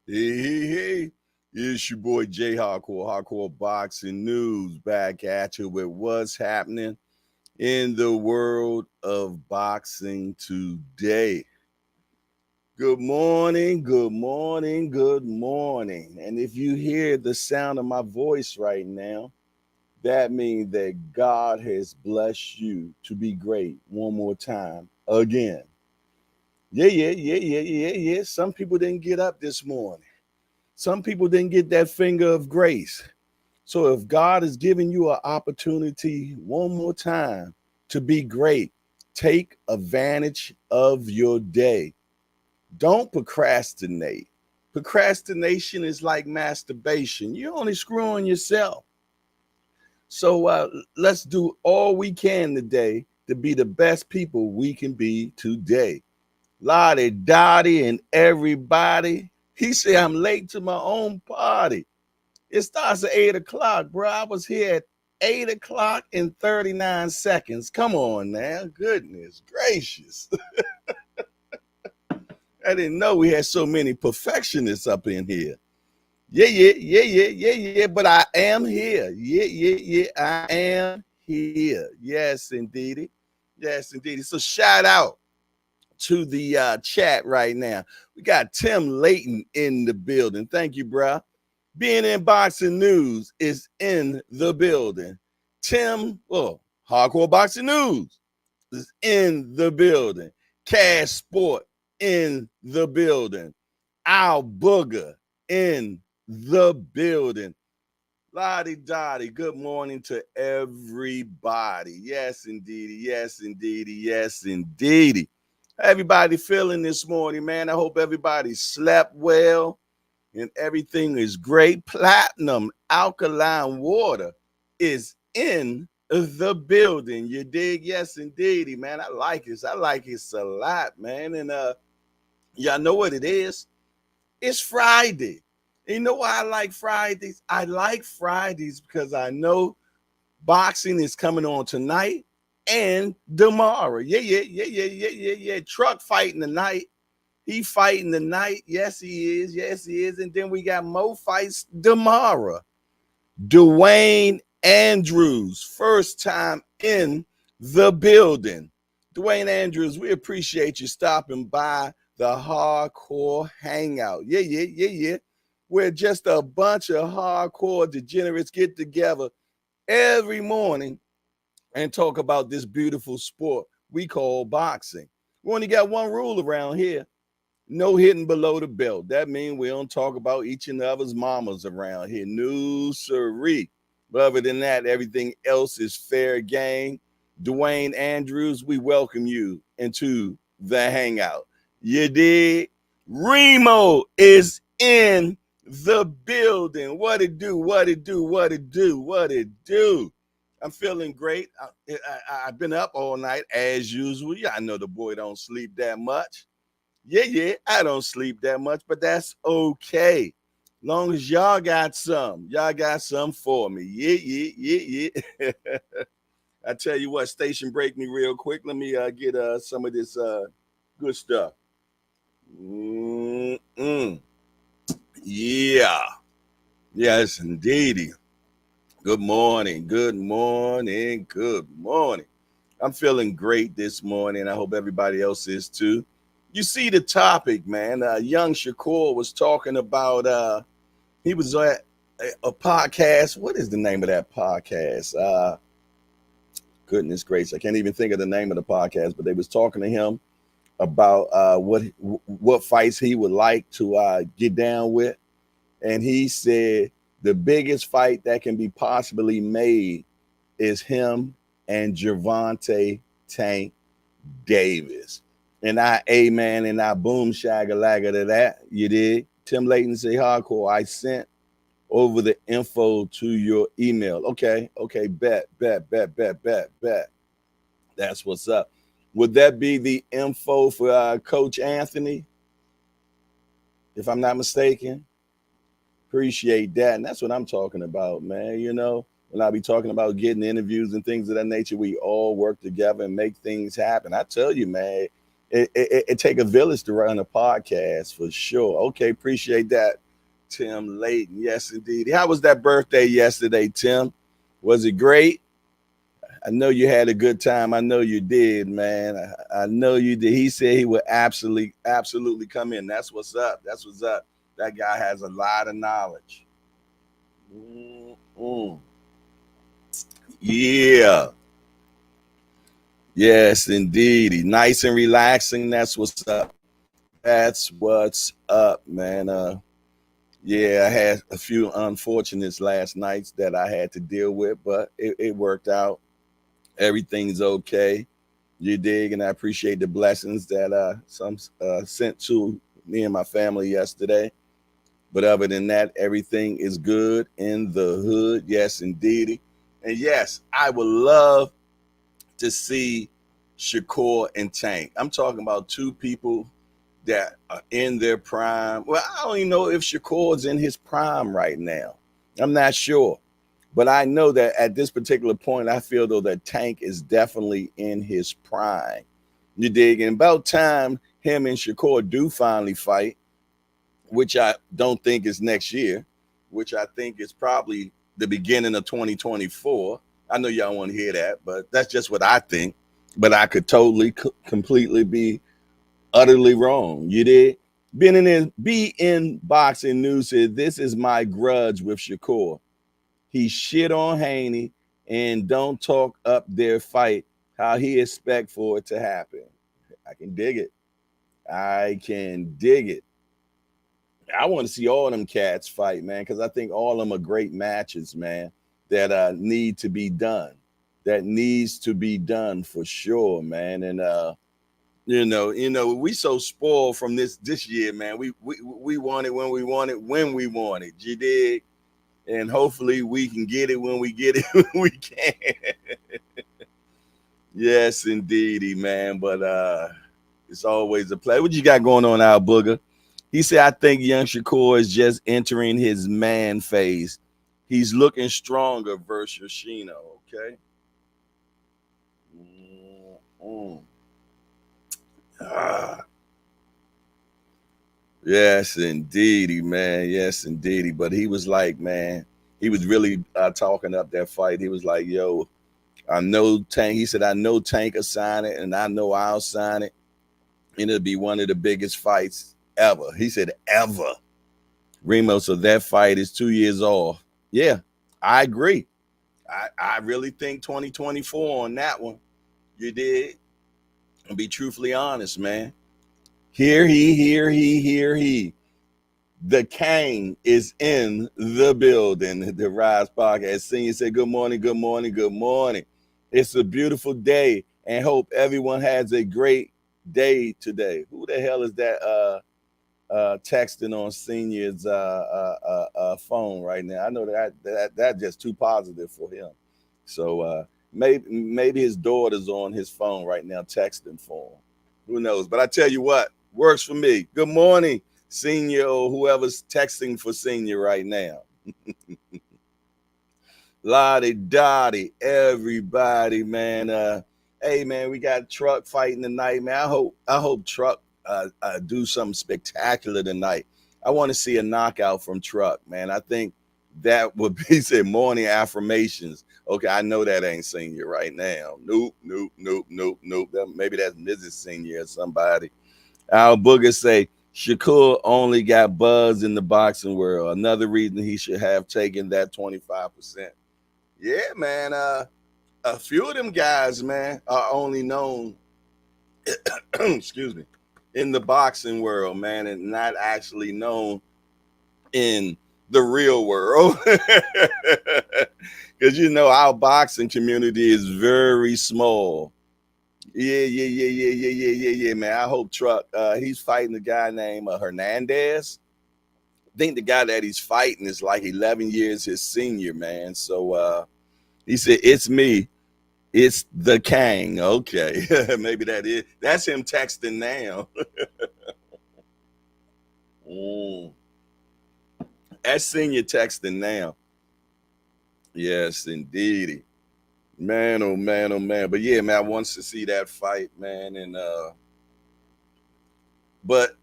Hey. It's your boy Jayhardcore, Hardcore Boxing News, back at you with what's happening in the world of boxing today. Good morning, good morning, good morning. And if you hear the sound of my voice right now, that means that God has blessed you to be great one more time again. Yeah. Some people didn't get up this morning. Some people didn't get that finger of grace. So if God is giving you an opportunity one more time to be great, take advantage of your day. Don't procrastinate. Procrastination is like masturbation. You're only screwing yourself. So let's do all we can today to be the best people we can be today. Lottie Dottie and everybody. He said, I'm late to my own party. It starts at 8 o'clock, bro. I was here at 8 o'clock and 39 seconds. Come on now. Goodness gracious. I didn't know we had so many perfectionists up in here. Yeah. But I am here. Yeah. I am here. Yes, indeedy. Yes, indeedy. So shout out to the chat right now. We got Tim Layton in the building. Thank you, bro. Being in boxing news is in the building. Tim, Hardcore Boxing News is in the building. Cash Sport in the building. Al Booger in the building. Lottie Dottie, good morning to everybody. Yes, indeedy. Yes, indeedy. Yes, indeedy. How everybody feeling this morning, man? I hope everybody slept well and everything is great. Platinum alkaline water is in the building. You dig? Yes, indeedy, man. I like it. I like it a lot, man. And y'all know what it is? It's Friday. And you know why I like Fridays? I like Fridays because I know boxing is coming on tonight and tomorrow. Yeah. Truck fighting tonight. He fighting tonight. Yes, he is. Yes, he is. And then we got more fights tomorrow. Dwayne Andrews, first time in the building. Dwayne Andrews, we appreciate you stopping by the Hardcore Hangout. Yeah. Where just a bunch of hardcore degenerates get together every morning and talk about this beautiful sport we call boxing. We only got one rule around here: no hitting below the belt. That means we don't talk about each and other's mamas around here. No siree. But other than that, everything else is fair game. Dwayne Andrews, we welcome you into the hangout. You dig? Remo is in the building. What it do? What it do? What it do? What it do? I'm feeling great. I've been up all night as usual. Yeah, I know the boy don't sleep that much. Yeah, I don't sleep that much, but that's okay. Long as y'all got some for me. Yeah. I tell you what, station break me real quick. Let me get some of this good stuff. Mm-mm. Yeah. Yes, indeedy. Good morning. Good morning. Good morning. I'm feeling great this morning. I hope everybody else is too. You see the topic, man. Young Shakur was talking about he was at a podcast. What is the name of that podcast? Goodness gracious, I can't even think of the name of the podcast, but they was talking to him about what fights he would like to get down with. And he said the biggest fight that can be possibly made is him and Gervonta Tank Davis. And I amen and I boom shagalagga to that. You did. Tim Layton say hardcore. I sent over the info to your email. Okay. Bet. That's what's up. Would that be the info for Coach Anthony, if I'm not mistaken? Appreciate that. And that's what I'm talking about, man. You know, when I be talking about getting interviews and things of that nature, we all work together and make things happen. I tell you, man, it take a village to run a podcast for sure. Okay, appreciate that, Tim Layton. Yes, indeed. How was that birthday yesterday, Tim? Was it great? I know you had a good time. I know you did, man. I know you did. He said he would absolutely come in. That's what's up. That's what's up. That guy has a lot of knowledge. Mm-mm. Yeah. Yes, indeed. He's nice and relaxing. That's what's up. That's what's up, man. Yeah, I had a few unfortunates last nights that I had to deal with, but it worked out. Everything's okay. You dig, and I appreciate the blessings that some sent to me and my family yesterday. But other than that, everything is good in the hood. Yes, indeed. And yes, I would love to see Shakur and Tank. I'm talking about two people that are in their prime. Well, I don't even know if Shakur's in his prime right now. I'm not sure. But I know that at this particular point, I feel though that Tank is definitely in his prime. You dig? And about time him and Shakur do finally fight, which I don't think is next year, which I think is probably the beginning of 2024. I know y'all want to hear that, but that's just what I think. But I could totally, completely be utterly wrong. You did? Be in boxing news said this is my grudge with Shakur. He shit on Haney and don't talk up their fight how he expect for it to happen. I can dig it. I can dig it. I want to see all them cats fight, man, because I think all of them are great matches, man, that need to be done. That needs to be done for sure, man. And we so spoiled from this year, man. We want it when we want it when we want it. You dig? And hopefully we can get it when we get it when we can. Yes, indeedy, man. But it's always a play. What you got going on, Al Booger? He said, I think young Shakur is just entering his man phase. He's looking stronger versus Yoshino, okay? Mm-hmm. Yes, indeedy, man. Yes, indeedy. But he was like, man, he was really talking up that fight. He was like, yo, I know Tank. He said, I know Tank will sign it, and I know I'll sign it. And it'll be one of the biggest fights ever. He said, ever. Remo, so that fight is 2 years off. Yeah, I agree. I really think 2024 on that one. You did. And be truthfully honest, man. Here he. The Kang is in the building. The Rise Podcast. Senior said, good morning, good morning, good morning. It's a beautiful day and hope everyone has a great day today. Who the hell is that texting on Senior's phone right now? I know that's just too positive for him. So maybe his daughter's on his phone right now texting for him. Who knows? But I tell you what, works for me. Good morning, Senior, or whoever's texting for Senior right now. Lottie Dottie, everybody, man. Hey, man, we got Truck fighting tonight, man. I hope Truck do something spectacular tonight. I want to see a knockout from Truck, man. I think that would be said morning affirmations. Okay, I know that ain't Senior right now. Nope. Maybe that's Mrs. Senior or somebody. Al Booger say Shakur only got buzz in the boxing world. Another reason he should have taken that 25%. Yeah, man. A few of them guys, man, are only known, excuse me, in the boxing world, man, and not actually known in the real world. Because our boxing community is very small. Yeah, man. I hope Truck. He's fighting a guy named Hernandez. I think the guy that he's fighting is like 11 years his senior, man. So he said, "It's me. It's the Kang." Okay, maybe that's him texting now. That's Senior texting now. Yes, indeedy. Man, oh man, oh man. But yeah, man, I want to see that fight, man, and But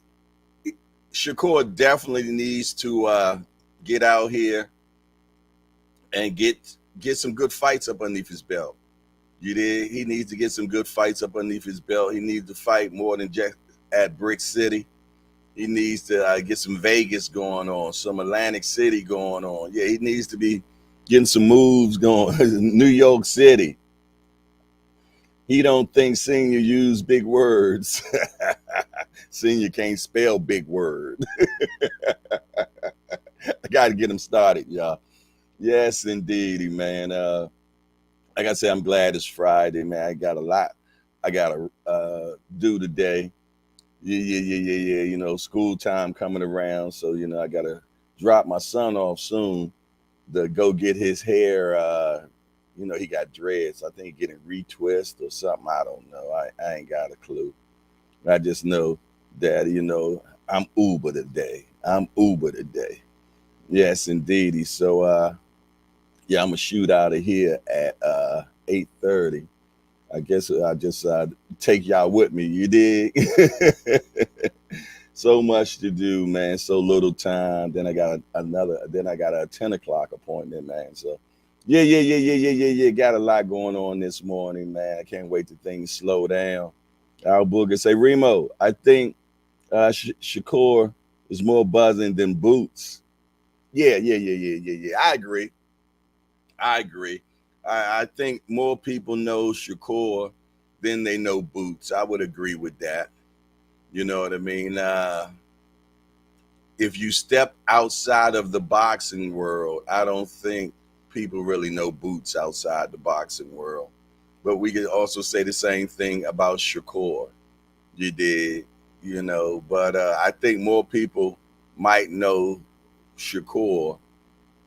Shakur definitely needs to get out here and get some good fights up underneath his belt. You did. He needs to get some good fights up underneath his belt. He needs to fight more than just at Brick City. He needs to get some Vegas going on, some Atlantic City going on. Yeah, he needs to be getting some moves going. New York City. He don't think Senior use big words. Senior can't spell big word. I got to get him started, y'all. Yes, indeedy, man. Like I said, I'm glad it's Friday, man. I got a lot I got to do today. Yeah. You know, school time coming around. So, you know, I got to drop my son off soon to go get his hair. You know, he got dreads. I think getting retwist or something. I don't know. I ain't got a clue. I just know that, you know, I'm Uber today. I'm Uber today. Yes, indeedy. So, yeah, I'm going to shoot out of here at 8:30. I guess I just take y'all with me. You dig? So much to do, man. So little time. Then I got Then I got a 10 o'clock appointment, man. So, yeah. Got a lot going on this morning, man. I can't wait till things slow down. Our booger say, Remo, I think Shakur is more buzzing than Boots. Yeah. I agree. I think more people know Shakur than they know Boots. I would agree with that. You know what I mean? If you step outside of the boxing world, I don't think people really know Boots outside the boxing world. But we could also say the same thing about Shakur. You did, you know. But I think more people might know Shakur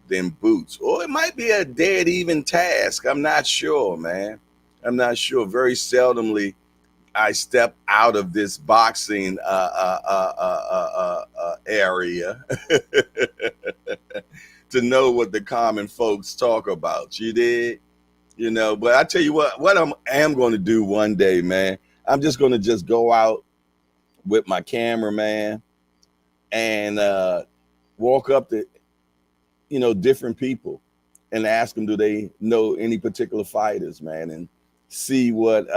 than Boots. Or it might be a dead even task. I'm not sure, man. I'm not sure. Very seldomly I step out of this boxing area to know what the common folks talk about. You did, you know. But I tell you what I am going to do one day, man. I'm just going to just go out with my cameraman and walk up to, you know, different people and ask them, do they know any particular fighters, man, and see what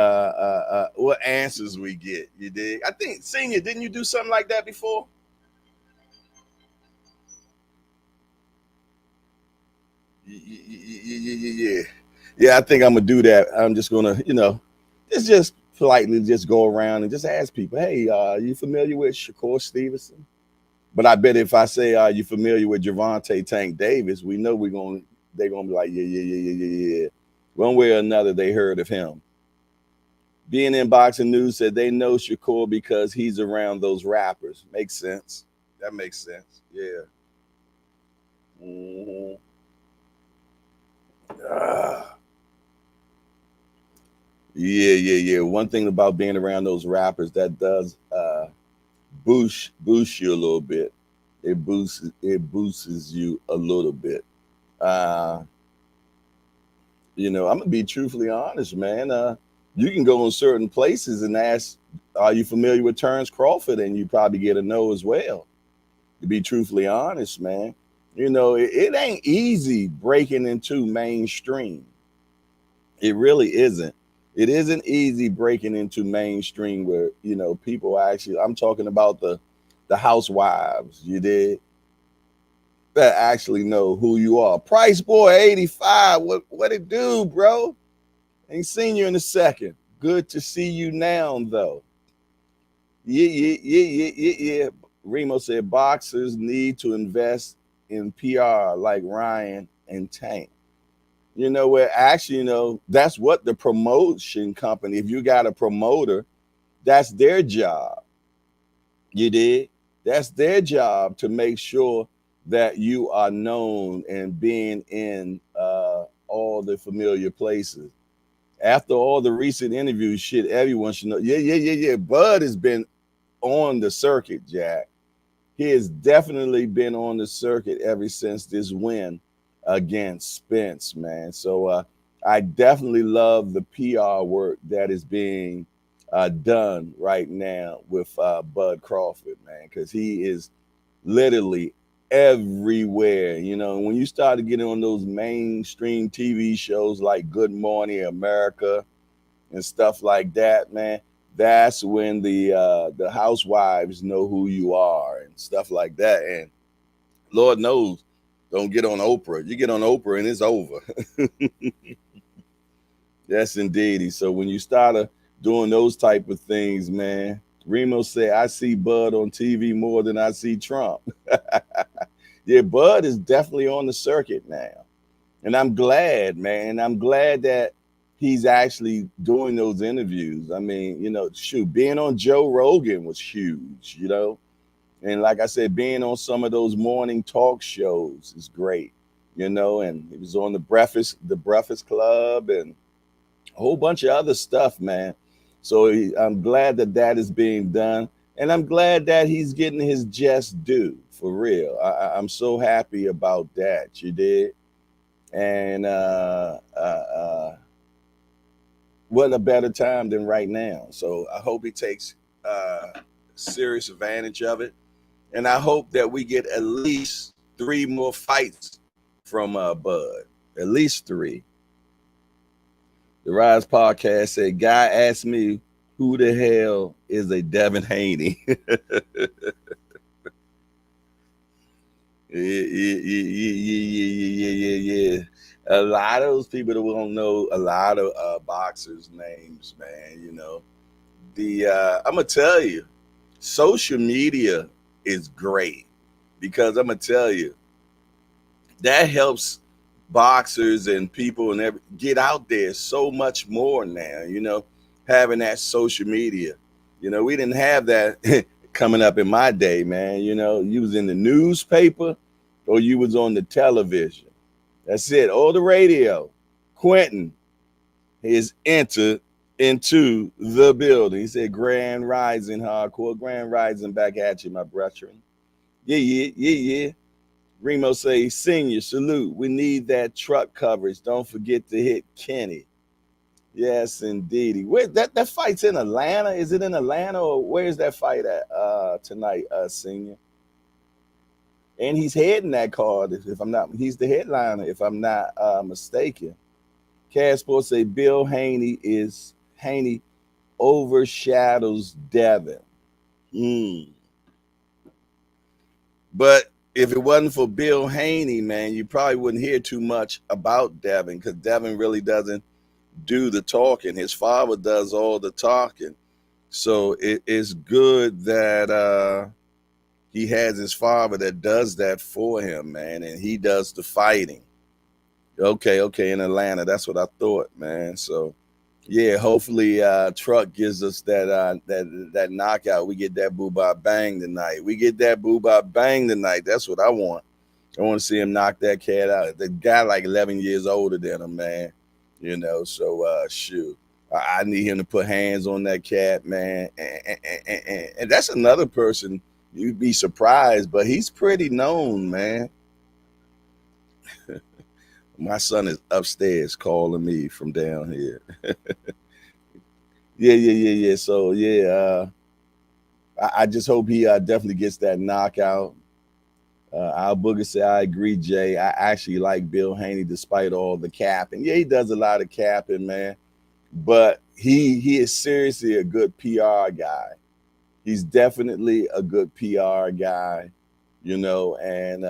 answers we get. You dig? I think Senior, didn't you do something like that before? Yeah. Yeah, I think I'm gonna do that. I'm just gonna, you know, just politely just go around and just ask people, hey, you familiar with Shakur Stevenson? But I bet if I say, are you familiar with Javante Tank Davis, we know they're gonna be like, yeah. One way or another, they heard of him. Being in Boxing News said they know Shakur because he's around those rappers. Makes sense. That makes sense. Yeah. Mm-hmm. Ah. Yeah. One thing about being around those rappers that does boost you a little bit. It boosts you a little bit. Uh, you know, I'm gonna be truthfully honest, man. You can go in certain places and ask, "Are you familiar with Terrence Crawford?" And you probably get a no as well. To be truthfully honest, man, you know, it ain't easy breaking into mainstream. It really isn't. It isn't easy breaking into mainstream where, you know, people actually. I'm talking about the housewives. You did that actually know who you are. Price Boy 85. What it do, bro? Ain't seen you in a second. Good to see you now, though. Yeah. Remo said boxers need to invest in PR like Ryan and Tank. You know where actually, you know, that's what the promotion company, if you got a promoter, that's their job. You did? That's their job to make sure that you are known and being in all the familiar places. After all the recent interviews, shit, everyone should know. Yeah. Bud has been on the circuit, Jack. He has definitely been on the circuit ever since this win against Spence, man. So I definitely love the PR work that is being done right now with Bud Crawford, man, because he is literally everywhere. You know, when you start to get on those mainstream TV shows like Good Morning America and stuff like that, man, that's when the housewives know who you are and stuff like that. And Lord knows, don't get on Oprah. You get on Oprah and it's over. Yes, indeedy. So when you start doing those type of things, man, Remo said, I see Bud on TV more than I see Trump. Yeah, Bud is definitely on the circuit now. And I'm glad, man. I'm glad that he's actually doing those interviews. I mean, you know, shoot, being on Joe Rogan was huge, you know. And like I said, being on some of those morning talk shows is great, you know. And he was on the Breakfast Club, and a whole bunch of other stuff, man. So I'm glad that that is being done, and I'm glad that he's getting his just due for real. I'm so happy about that. You did, and what a better time than right now. So I hope he takes serious advantage of it, and I hope that we get at least 3 more fights from Bud, at least 3. The Rise Podcast said, Guy asked me who the hell is a Devin Haney. Yeah. A lot of those people that won't know a lot of boxers' names, man. You know, I'm gonna tell you, social media is great because I'm gonna tell you that helps boxers and people and get out there so much more now, you know, having that social media. You know, we didn't have that coming up in my day, man. You know, you was in the newspaper or you was on the television. That's it. Or the radio. Quentin is entered into the building. He said, Grand Rising, Hardcore. Grand Rising back at you, my brethren. Yeah. Remo say, Senior, salute. We need that truck coverage. Don't forget to hit Kenny. Yes, indeed. Where that fight's in Atlanta? Is it in Atlanta or where's that fight at tonight, Senior? And he's heading that card, if I'm not, he's the headliner, if I'm not mistaken. Cash Sports say Bill Haney overshadows Devin. But if it wasn't for Bill Haney, man, you probably wouldn't hear too much about Devin because Devin really doesn't do the talking. His father does all the talking. So it is good that he has his father that does that for him, man, and he does the fighting. Okay, in Atlanta. That's what I thought, man. So yeah, hopefully Truck gives us that knockout. We get that boo-bop bang tonight. That's what I want. I want to see him knock that cat out. The guy like 11 years older than him, man. You know, so shoot. I need him to put hands on that cat, man. And that's another person you'd be surprised, but he's pretty known, man. My son is upstairs calling me from down here. Yeah. So yeah, I just hope he definitely gets that knockout. Al Booger said, I agree, Jay. I actually like Bill Haney despite all the capping. Yeah, he does a lot of capping, man. But he is seriously a good PR guy. He's definitely a good PR guy, you know, and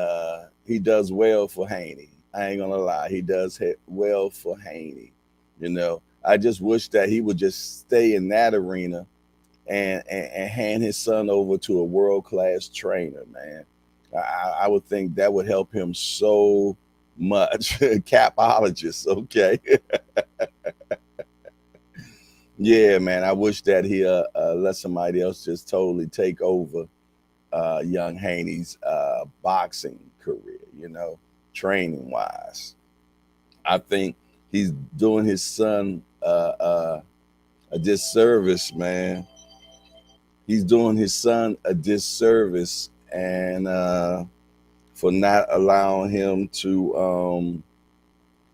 he does well for Haney. I ain't gonna lie, he does well for Haney. You know, I just wish that he would just stay in that arena and hand his son over to a world-class trainer, man. I would think that would help him so much. Capologist, okay. Yeah, man. I wish that he let somebody else just totally take over young Haney's boxing career, you know, training wise. I think he's doing his son a disservice, man. He's doing his son a disservice and for not allowing him to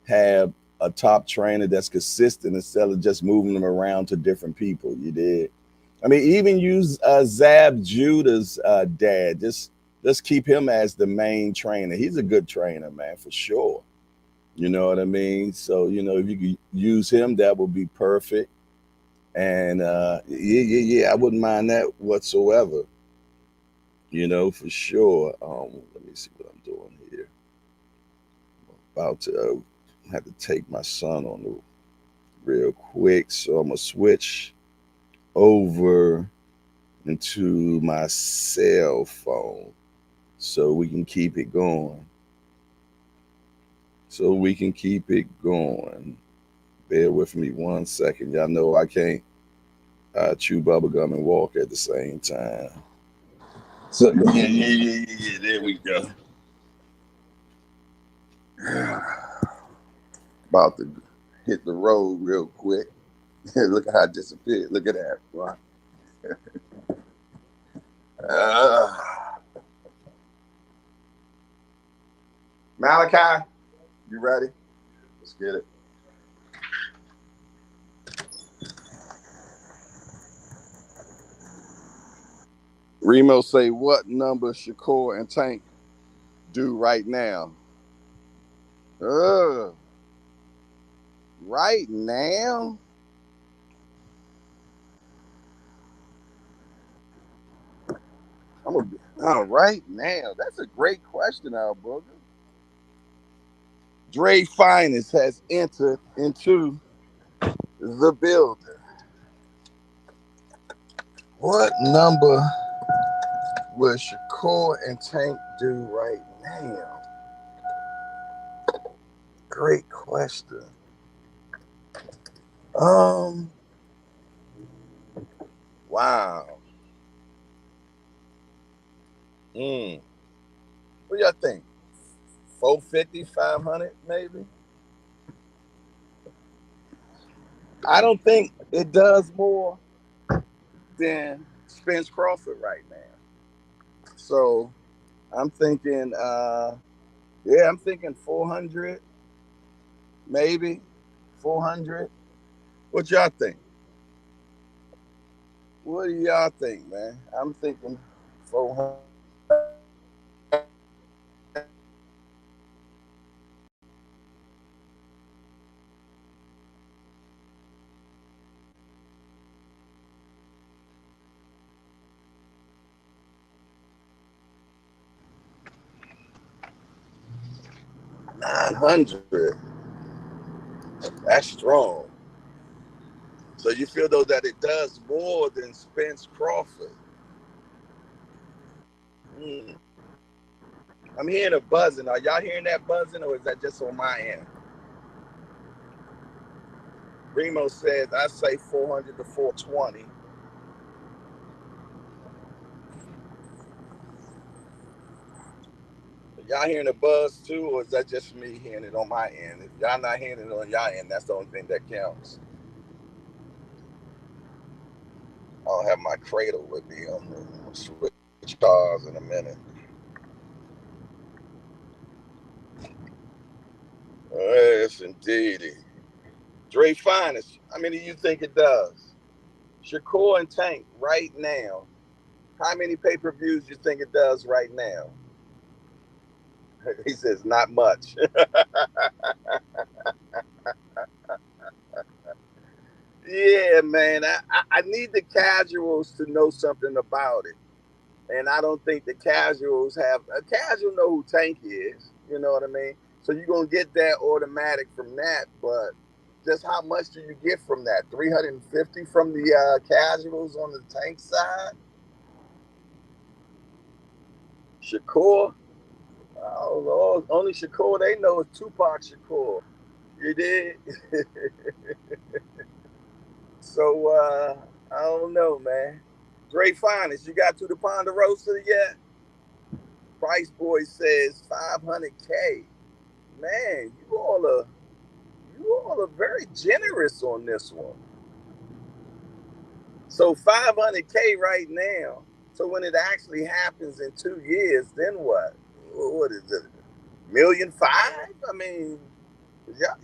have a top trainer that's consistent instead of just moving them around to different people. You did. I mean, even use Zab Judah's dad. Just keep him as the main trainer. He's a good trainer, man, for sure. You know what I mean? So, if you could use him, that would be perfect. And yeah, I wouldn't mind that whatsoever. For sure. Let me see what I'm doing here. About to have to take my son on the real quick, so I'm gonna switch over into my cell phone so we can keep it going. Bear with me 1 second. Y'all know I can't chew bubblegum and walk at the same time. So yeah. There we go. About to hit the road real quick. Look how I disappeared. Look at that. Wow. Malachi, you ready? Let's get it. Remo say, what number Shakur and Tank do right now? Right now? Right now. That's a great question, Alberta. Dre Finest has entered into the building. What number will Shakur and Tank do right now? Great question. Wow. What y'all think? 450, 500, maybe? I don't think it does more than Spence Crawford right now. So I'm thinking, I'm thinking 400, maybe 400. What y'all think? What do y'all think, man? I'm thinking 400. $900. That's strong. So you feel though that it does more than Spence Crawford? I'm hearing a buzzing. Are y'all hearing that buzzing, or is that just on my end? Remo says I say 400 to 420. Y'all hearing the buzz too, or is that just me hearing it on my end? If y'all not hearing it on y'all end, that's the only thing that counts. I'll have my cradle with me. I'm gonna switch cars in a minute. Yes, indeedy. Dre Finest, how many do you think it does? Shakur and Tank right now. How many pay-per-views do you think it does right now? He says not much. Yeah, man. I need the casuals to know something about it. And I don't think the casuals have a casual know who Tank is. You know what I mean? So you're gonna get that automatic from that, but just how much do you get from that? 350 from the casuals on the Tank side? Shakur? Oh Lord, only Shakur they know is Tupac Shakur. You did? So I don't know, man. Great Finest, you got to the Ponderosa yet? Price Boy says 500K. Man, you all are very generous on this one. So 500K right now. So when it actually happens in 2 years, then what? What is it? 1.5 million? I mean,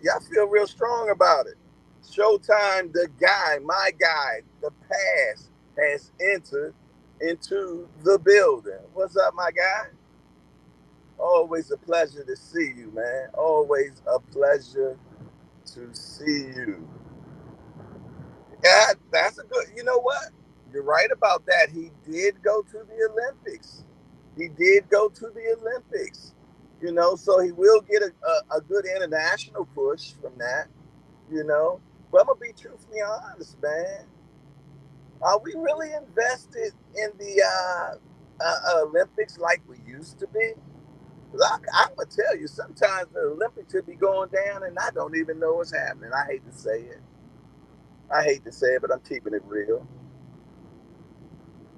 Y'all feel real strong about it. Showtime, the guy, my guy, the past has entered into the building. What's up, my guy? Always a pleasure to see you, man. Always a pleasure to see you. Yeah, that's a good. You know what? You're right about that. He did go to the Olympics. He did go to the Olympics. You know, so he will get a good international push from that. You know, but I'm gonna be truthfully honest, man. Are we really invested in the Olympics like we used to be? I'm gonna tell you, sometimes the Olympics could be going down, and I don't even know what's happening. I hate to say it. I hate to say it, but I'm keeping it real.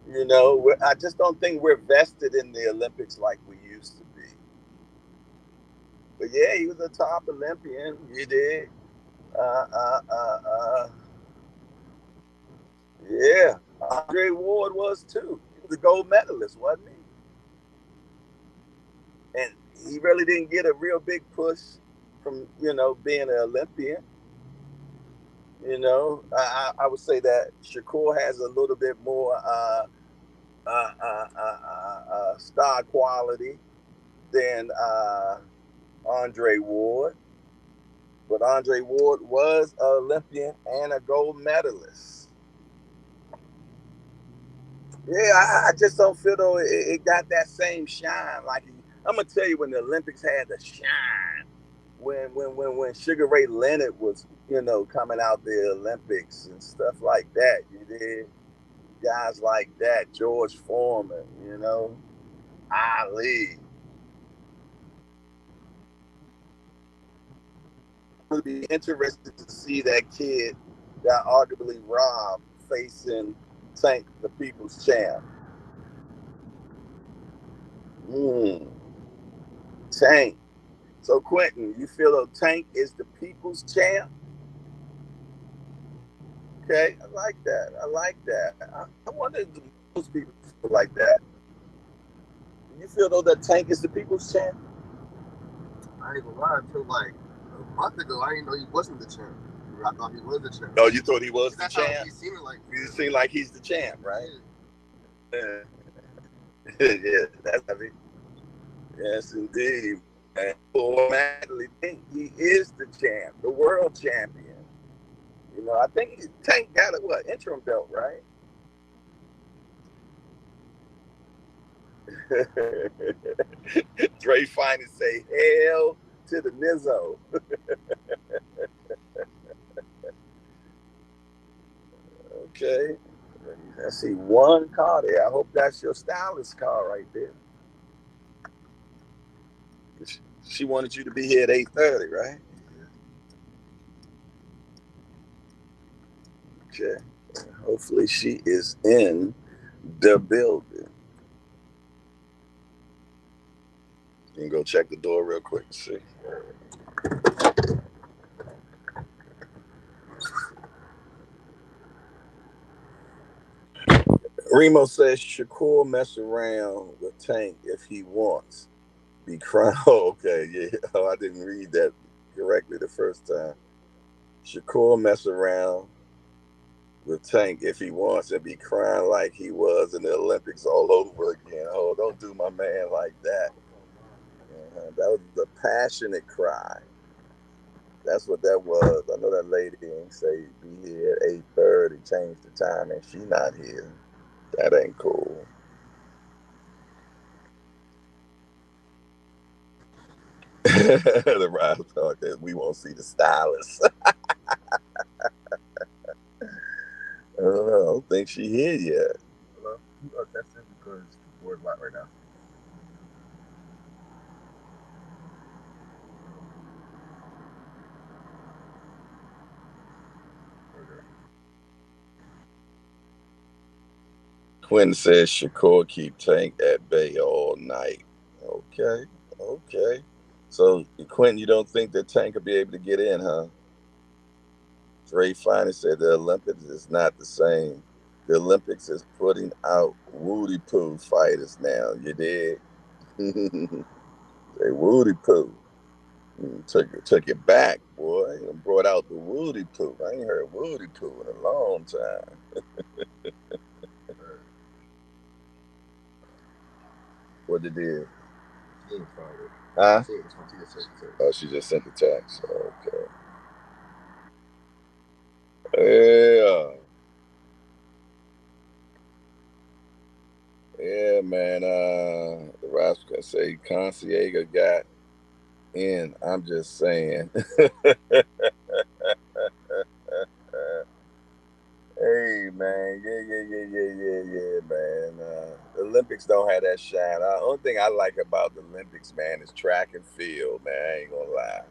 You know, I just don't think we're vested in the Olympics like we used to be. But yeah, he was a top Olympian. He did. Uh, uh, uh, uh, yeah, Andre Ward was too. He was a gold medalist, wasn't he? And he really didn't get a real big push from being an Olympian. You know, I would say that Shakur has a little bit more star quality than Andre Ward. But Andre Ward was an Olympian and a gold medalist. Yeah, I just don't feel though it got that same shine. Like I'm gonna tell you, when the Olympics had the shine, when Sugar Ray Leonard was coming out the Olympics and stuff like that. You did guys like that, George Foreman, Ali. It would be interesting to see that kid that arguably robbed facing Tank, the People's Champ. Mm, Tank. So Quentin, you feel though Tank is the People's Champ? Okay, I like that. I like that. I wonder if most people feel like that. You feel though that Tank is the People's Champ? I ain't gonna lie, until like a month ago, I didn't know he wasn't the champ. I thought he was the champ. Oh, you thought he was the That's champ? how he seemed like. You seem like he's the champ, right? Yeah, yeah, that's heavy. Yes, indeed. And automatically think he is the champ, the world champion. You know, I think Tank got a interim belt, right? Dre finally say hell to the Nizzo. Okay. I see one car there. I hope that's your stylist car right there. She wanted you to be here at 8:30, right? Okay. Hopefully she is in the building. You can go check the door real quick and see. Remo says Shakur mess around with Tank if he wants. Be crying. Oh, okay, yeah. Oh, I didn't read that correctly the first time. Shakur mess around with Tank if he wants and be crying like he was in the Olympics all over again. Oh, don't do my man like that. That was a passionate cry. That's what that was. I know that lady ain't say be here at 8:30, change the time, and she not here. That ain't cool. The ride talk that we won't see the stylist. I don't think she here yet. Hello? Oh, that's it because the board's locked right now. Okay. Quentin says Shakur keep Tank at bay all night. Okay, okay. So Quentin, you don't think that Tank will be able to get in, huh? Dre finally said the Olympics is not the same. The Olympics is putting out Woody Poo fighters now. You did? They Woody Poo. Took it back, boy. You brought out the Woody Poo. I ain't heard Woody Poo in a long time. What it is? She ain't found it. Huh? She just sent the text. Oh, she just sent the text. Okay. Yeah. Yeah, man. The Raps can say Concierge got in. I'm just saying. Hey man, yeah, man. The Olympics don't have that shine. The only thing I like about the Olympics, man, is track and field, man. I ain't gonna lie.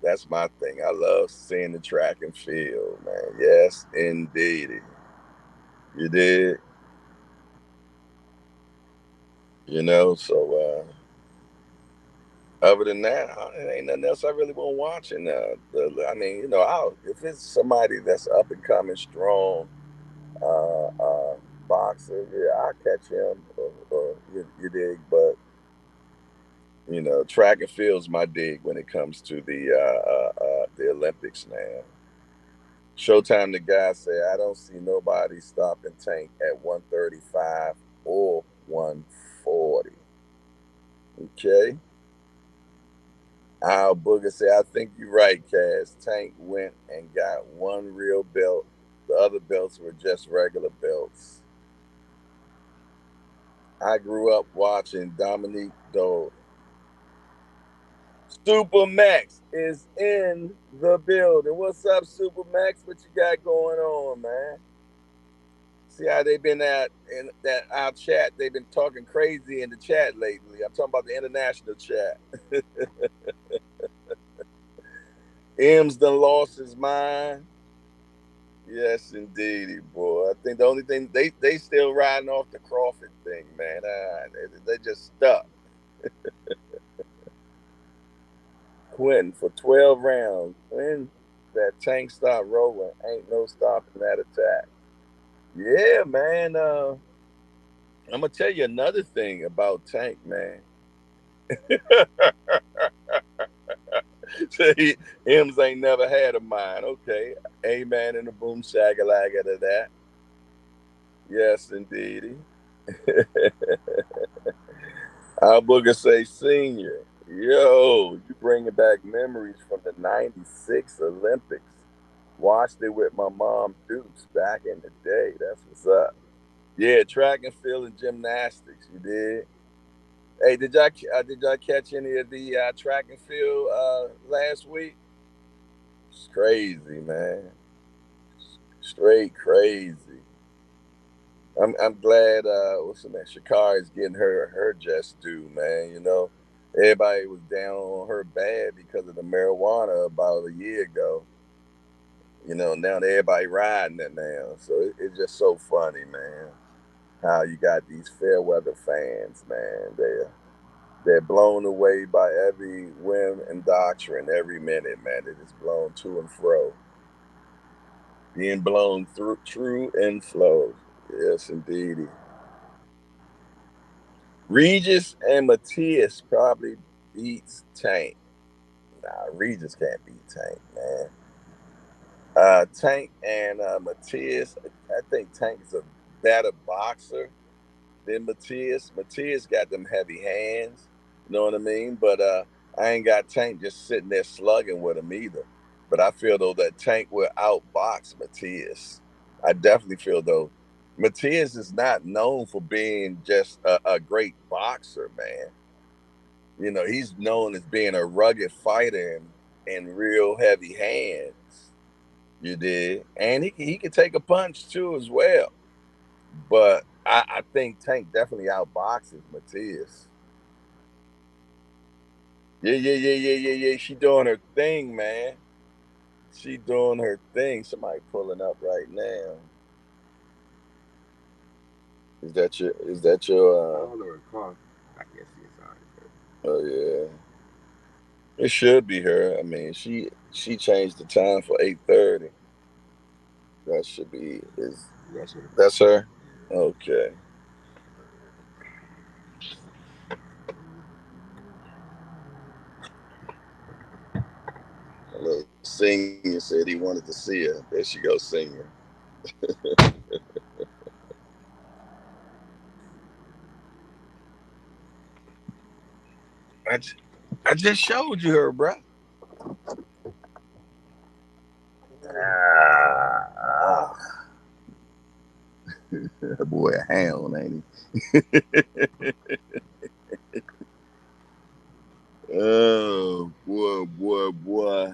That's my thing. I love seeing the track and field, man. Yes, indeed. You did, so other than that, there ain't nothing else I really want watching. I mean, if it's somebody that's up and coming strong, uh, uh, boxer, yeah, I'll catch him. You dig? But track and field's my dig when it comes to the Olympics now. Showtime, the guy say, I don't see nobody stopping Tank at 135 or 140. Okay. Al Booger say, I think you're right, Cass. Tank went and got one real belt. The other belts were just regular belts. I grew up watching Dominique Dole. Super Max is in the building. What's up, Super Max? What you got going on, man? See how they've been at in that our chat. They've been talking crazy in the chat lately. I'm talking about the international chat. M's done lost his mind. Yes, indeedy, boy. I think the only thing they still riding off the Crawford thing, man. They just stuck. Quentin for 12 rounds. When that Tank start rolling, ain't no stopping that attack. Yeah, man. I'm gonna tell you another thing about Tank, man. See, M's ain't never had a mind. Okay, amen in the boom shagalaga to that. Yes, indeedy. Our booger say senior. Yo, you bringing back memories from the '96 Olympics. Watched it with my mom Dukes back in the day. That's what's up. Yeah, track and field and gymnastics. You did. Hey, did y'all catch any of the track and field last week? It's crazy, man. Straight crazy. I'm glad. What's the name? Shakur is getting her just due, man. Everybody was down on her bad because of the marijuana about a year ago. Now everybody riding it now, so it's just so funny, man. How you got these fair weather fans, man. They're blown away by every whim and doctrine every minute, man. They're just blown to and fro. Being blown through true and flow. Yes, indeedy. Regis and Matthias probably beats Tank. Nah, Regis can't beat Tank, man. Tank and Matthias, I think Tank is a better boxer than Matthias. Matthias got them heavy hands, you know what I mean? But I ain't got Tank just sitting there slugging with him either. But I feel though that Tank will outbox Matthias. I definitely feel though Matthias is not known for being just a great boxer, man. He's known as being a rugged fighter and real heavy hands. You did, and he can take a punch too as well. But I think Tank definitely outboxes Matthias. Yeah. She doing her thing, man. She doing her thing. Somebody pulling up right now. Is that your I don't know her car. I can't see inside. oh yeah. It should be her. I mean, she changed the time for 8:30. That should be is That's her. that's her? Okay. Senior said he wanted to see her. There she goes, Senior. I just showed you her, bro. That boy a hound, ain't he? Oh, boy.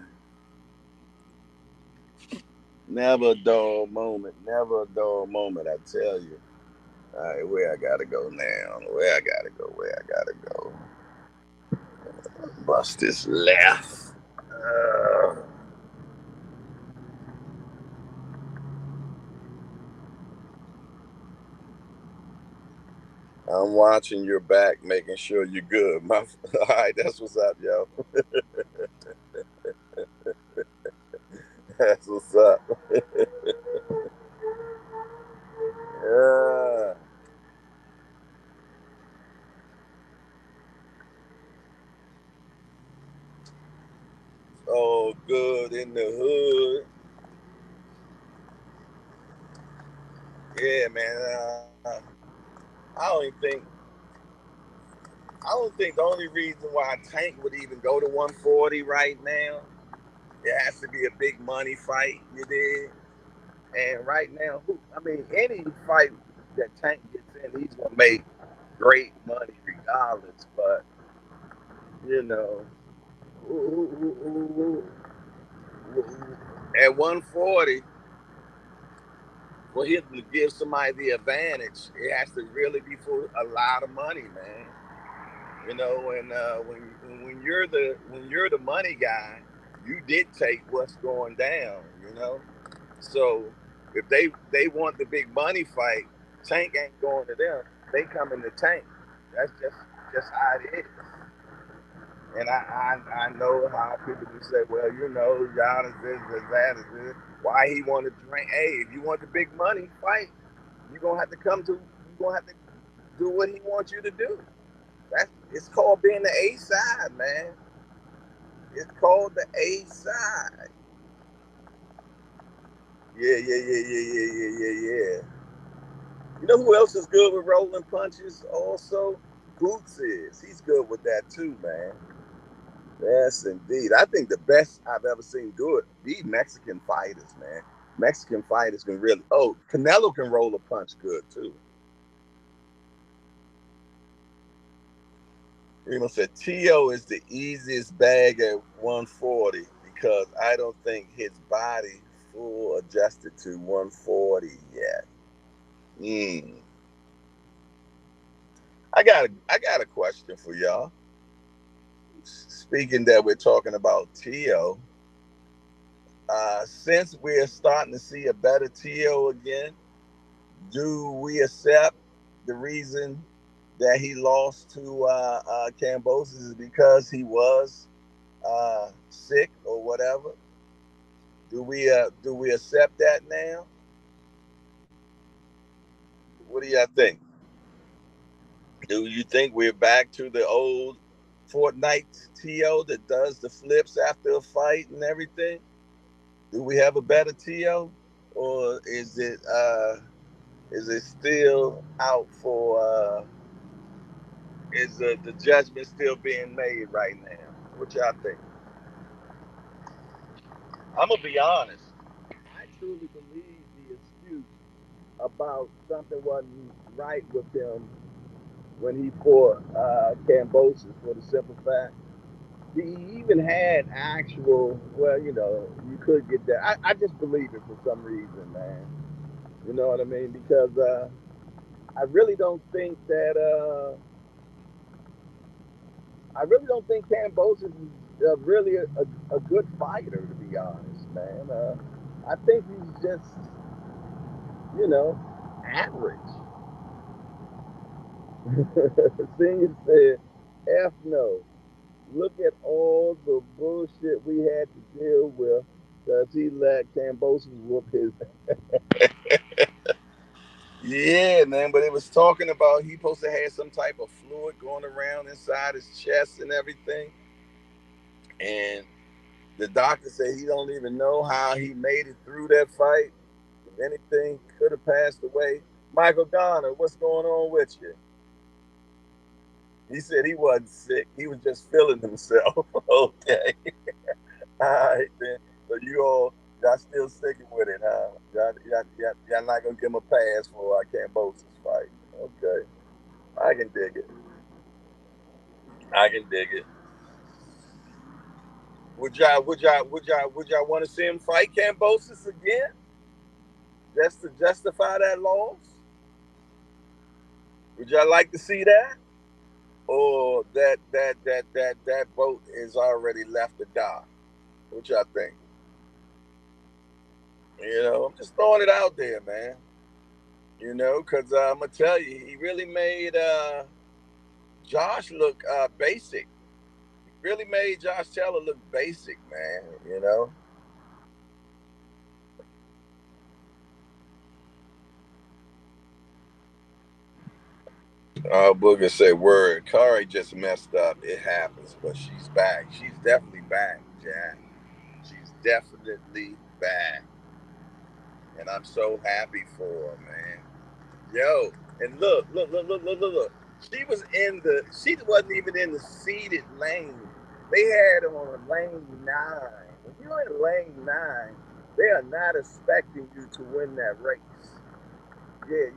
Never a dull moment. Never a dull moment, I tell you. All right, where I gotta go now? Where I gotta go? Bust this left. I'm watching your back, making sure you're good. All right, that's what's up, yo. That's what's up. Yeah. Oh, good in the hood. Yeah, man. I don't even think. I don't think the only reason why Tank would even go to 140 right now, it has to be a big money fight. You did. And right now, any fight that Tank gets in, he's gonna make great money regardless. But you know, at 140, for him to give somebody the advantage, it has to really be for a lot of money, man. You know, and when you're the money guy, you dictate what's going down. You know, so if they want the big money fight, Tank ain't going to them. They come in the Tank. That's just how it is. And I know how people can say, well, you know, y'all is this, that, is this. Why he want to drink? Hey, if you want the big money fight, you're gonna have to do what he wants you to do. It's called being the A side, man. It's called the A side. Yeah. You know who else is good with rolling punches? Also, Boots is. He's good with that too, man. Yes, indeed. I think the best I've ever seen do it be Mexican fighters, man. Mexican fighters can really. Oh, Canelo can roll a punch good too. Remo said Tio is the easiest bag at 140 because I don't think his body full adjusted to 140 yet. I got a question for y'all. Speaking that we're talking about Tio, since we're starting to see a better Tio again, do we accept the reason that he lost to Cambosis is because he was sick or whatever? Do we accept that now? What do y'all think? Do you think we're back to the old Fortnite TO that does the flips after a fight and everything? Do we have a better TO, or is it still out for? Is the judgment still being made right now? What y'all think? I'm gonna be honest. I truly believe the excuse about something wasn't right with him when he fought Cambosis for the simple fact he even had actual. Well, you know, you could get that. I just believe it for some reason, man. You know what I mean? Because I really don't think that. I really don't think Cambosis is really a good fighter, to be honest, man. I think he's just, you know, average. Senior said, F no. Look at all the bullshit we had to deal with because he let Cambosis whoop his. Yeah, man, but it was talking about he supposed to have some type of fluid going around inside his chest and everything. And The doctor said he don't even know how he made it through that fight. If anything, could have passed away. Michael Garner, what's going on with you? He said he wasn't sick. He was just feeling himself. Okay. All right, then. So y'all still sticking with it, huh? Y'all not going to give him a pass for Cambosis fight. Okay. I can dig it. I can dig it. Would y'all want to see him fight Cambosis again? Just to justify that loss? Would y'all like to see that? Or that boat is already left the dock? What y'all think? I'm just throwing it out there, man. Because I'm going to tell you, he really made Josh look basic. He really made Josh Taylor look basic, man, Booger say, word, Kari just messed up. It happens, but she's back. She's definitely back, Jack. She's definitely back. And I'm so happy for her, man. Yo, and look. She wasn't even in the seeded lane. They had her on lane 9. When you're in lane 9, they are not expecting you to win that race. Yeah.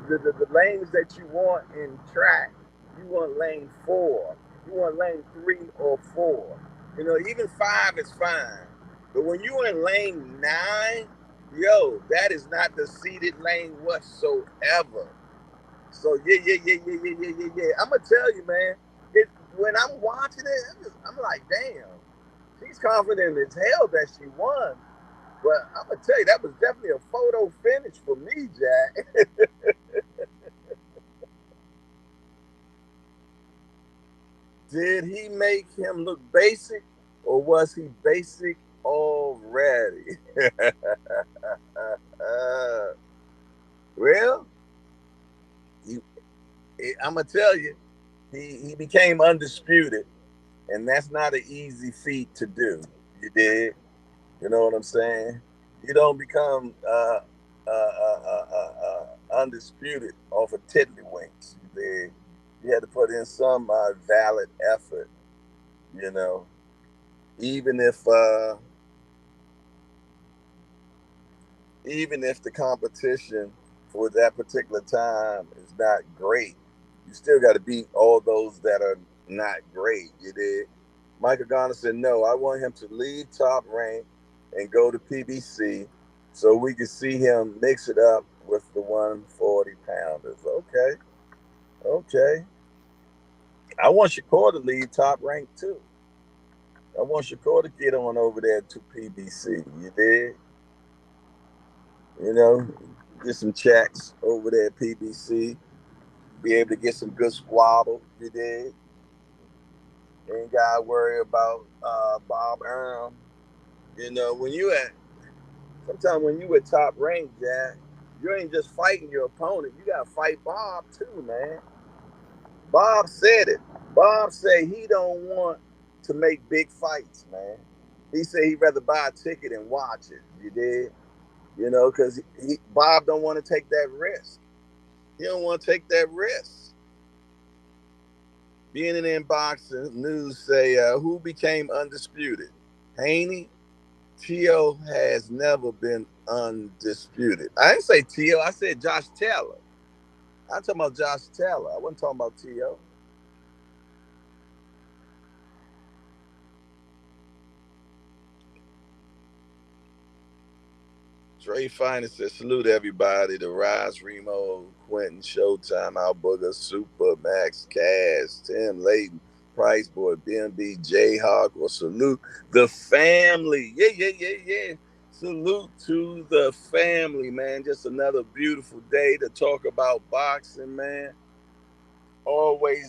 The lanes that you want in track, you want lane 4. You want lane 3 or 4. Even 5 is fine. But when you're in lane 9, that is not the seeded lane whatsoever. So yeah. I'm gonna tell you, man. When I'm watching it, I'm like, damn, she's confident as hell that she won. But I'm gonna tell you, that was definitely a photo finish for me, Jack. Did he make him look basic, or was he basic already? Well, I'm gonna tell you, he became undisputed, and that's not an easy feat to do. You did, you know what I'm saying? You don't become undisputed off of tiddlywinks. You did. You had to put in some valid effort. You know, even if the competition for that particular time is not great, you still got to beat all those that are not great. You did. Michael Garner said, no, I want him to leave Top Rank and go to PBC so we can see him mix it up with the 140 pounders. Okay. I want Shakur to leave Top Rank too. I want Shakur to get on over there to PBC. You did? Get some checks over there at PBC. Be able to get some good squabble. You did? Ain't got to worry about Bob Arum. Sometimes when you at Top Rank, Jack, you ain't just fighting your opponent. You got to fight Bob too, man. Bob said it. Bob said he don't want to make big fights, man. He said he'd rather buy a ticket and watch it. You did? Because Bob don't want to take that risk. He don't want to take that risk. Being in boxing news say who became undisputed? Haney. Tio has never been undisputed. I didn't say Tio. I said Josh Taylor. I'm talking about Josh Taylor. I wasn't talking about Tio. Dre Finest says, salute everybody. The Rise, Remo, Quentin, Showtime, Al Booger, Super, Max, Cass, Tim, Layton, Price Boy, BMB, Jayhardcore. Salute the family. Yeah. Salute to the family, man. Just another beautiful day to talk about boxing, man.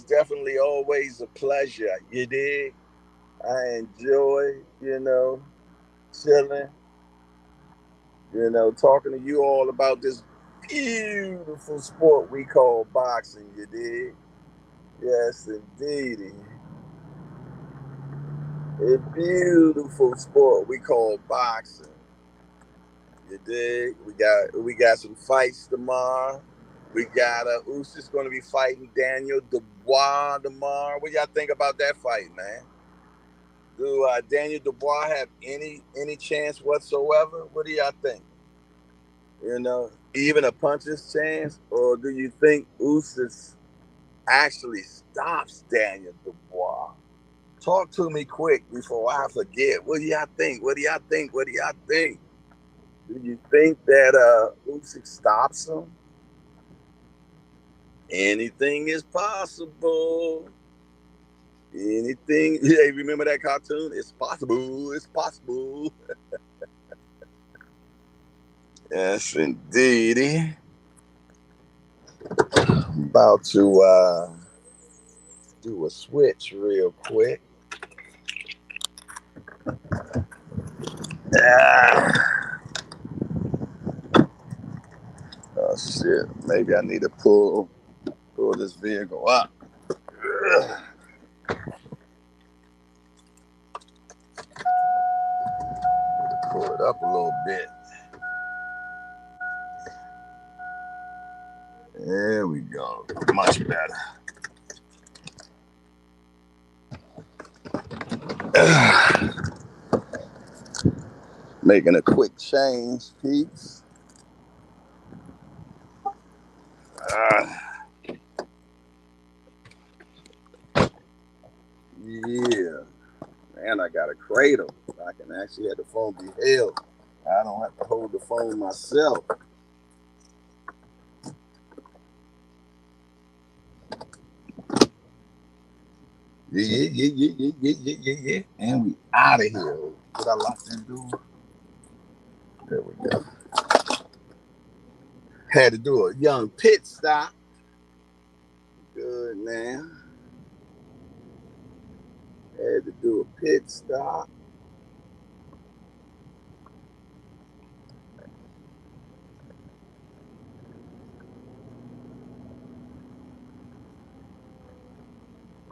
Definitely always a pleasure. You dig? I enjoy, chilling. Talking to you all about this beautiful sport we call boxing, you dig? Yes, indeedy. A beautiful sport we call boxing. You dig? We got some fights tomorrow. We got Usys going to be fighting Daniel Dubois tomorrow. What y'all think about that fight, man? Do Daniel Dubois have any chance whatsoever? What do y'all think? You know, even a puncher's chance, or do you think Usys actually stops Daniel Dubois? Talk to me quick before I forget. What do y'all think? What do y'all think? What do y'all think? Do you think that Usyk stops him? Anything is possible. Anything. Hey, remember that cartoon? It's possible. It's possible. Yes, indeed. I'm about to do a switch real quick. Ah. Oh shit! Maybe I need to pull this vehicle up. Pull it up a little bit. There we go. Much better. Making a quick change, peeps. Yeah. And I got a cradle. I can actually have the phone be held. I don't have to hold the phone myself. Yeah. And we out of here. Did I lock that door? There we go. Had to do a young pit stop. Good, man. Had to do a pit stop.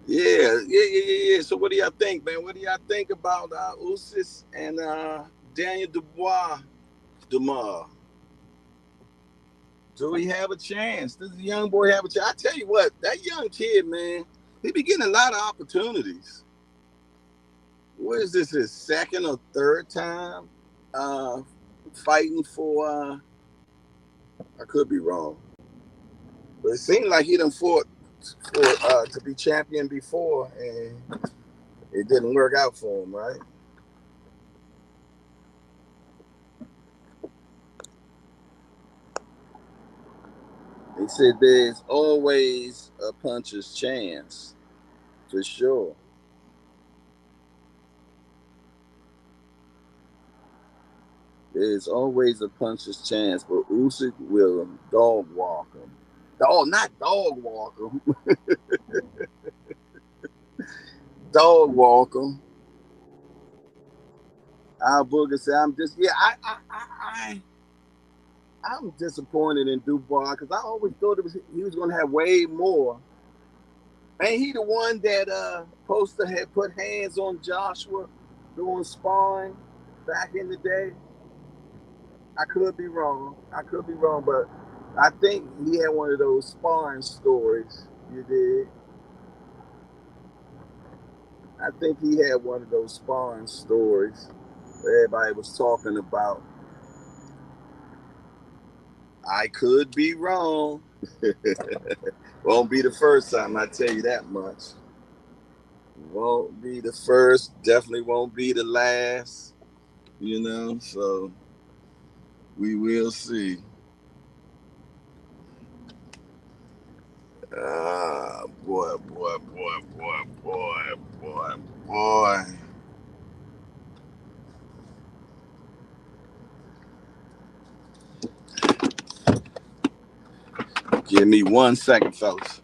Yeah. So what do y'all think, man? What do y'all think about Usys and Daniel Dubois tomorrow? Do he have a chance? Does the young boy have a chance? I tell you what, that young kid, man, he be getting a lot of opportunities. What is this, his second or third time fighting for, I could be wrong, but it seemed like he done fought for to be champion before, and it didn't work out for him, right? He said there's always a puncher's chance, for sure. There's always a puncher's chance, but Usyk will dog walk him. Not dog walk him. Dog walk him. Al Booger said, I'm disappointed in Dubois because I always thought he was going to have way more. Ain't he the one that Poster had put hands on Joshua doing sparring back in the day? I could be wrong, but I think he had one of those sparring stories. You did. I think he had one of those sparring stories where everybody was talking about. I could be wrong. Won't be the first time, I tell you that much. Won't be the first, definitely won't be the last, so we will see. Ah, boy. Give me 1 second, fellas.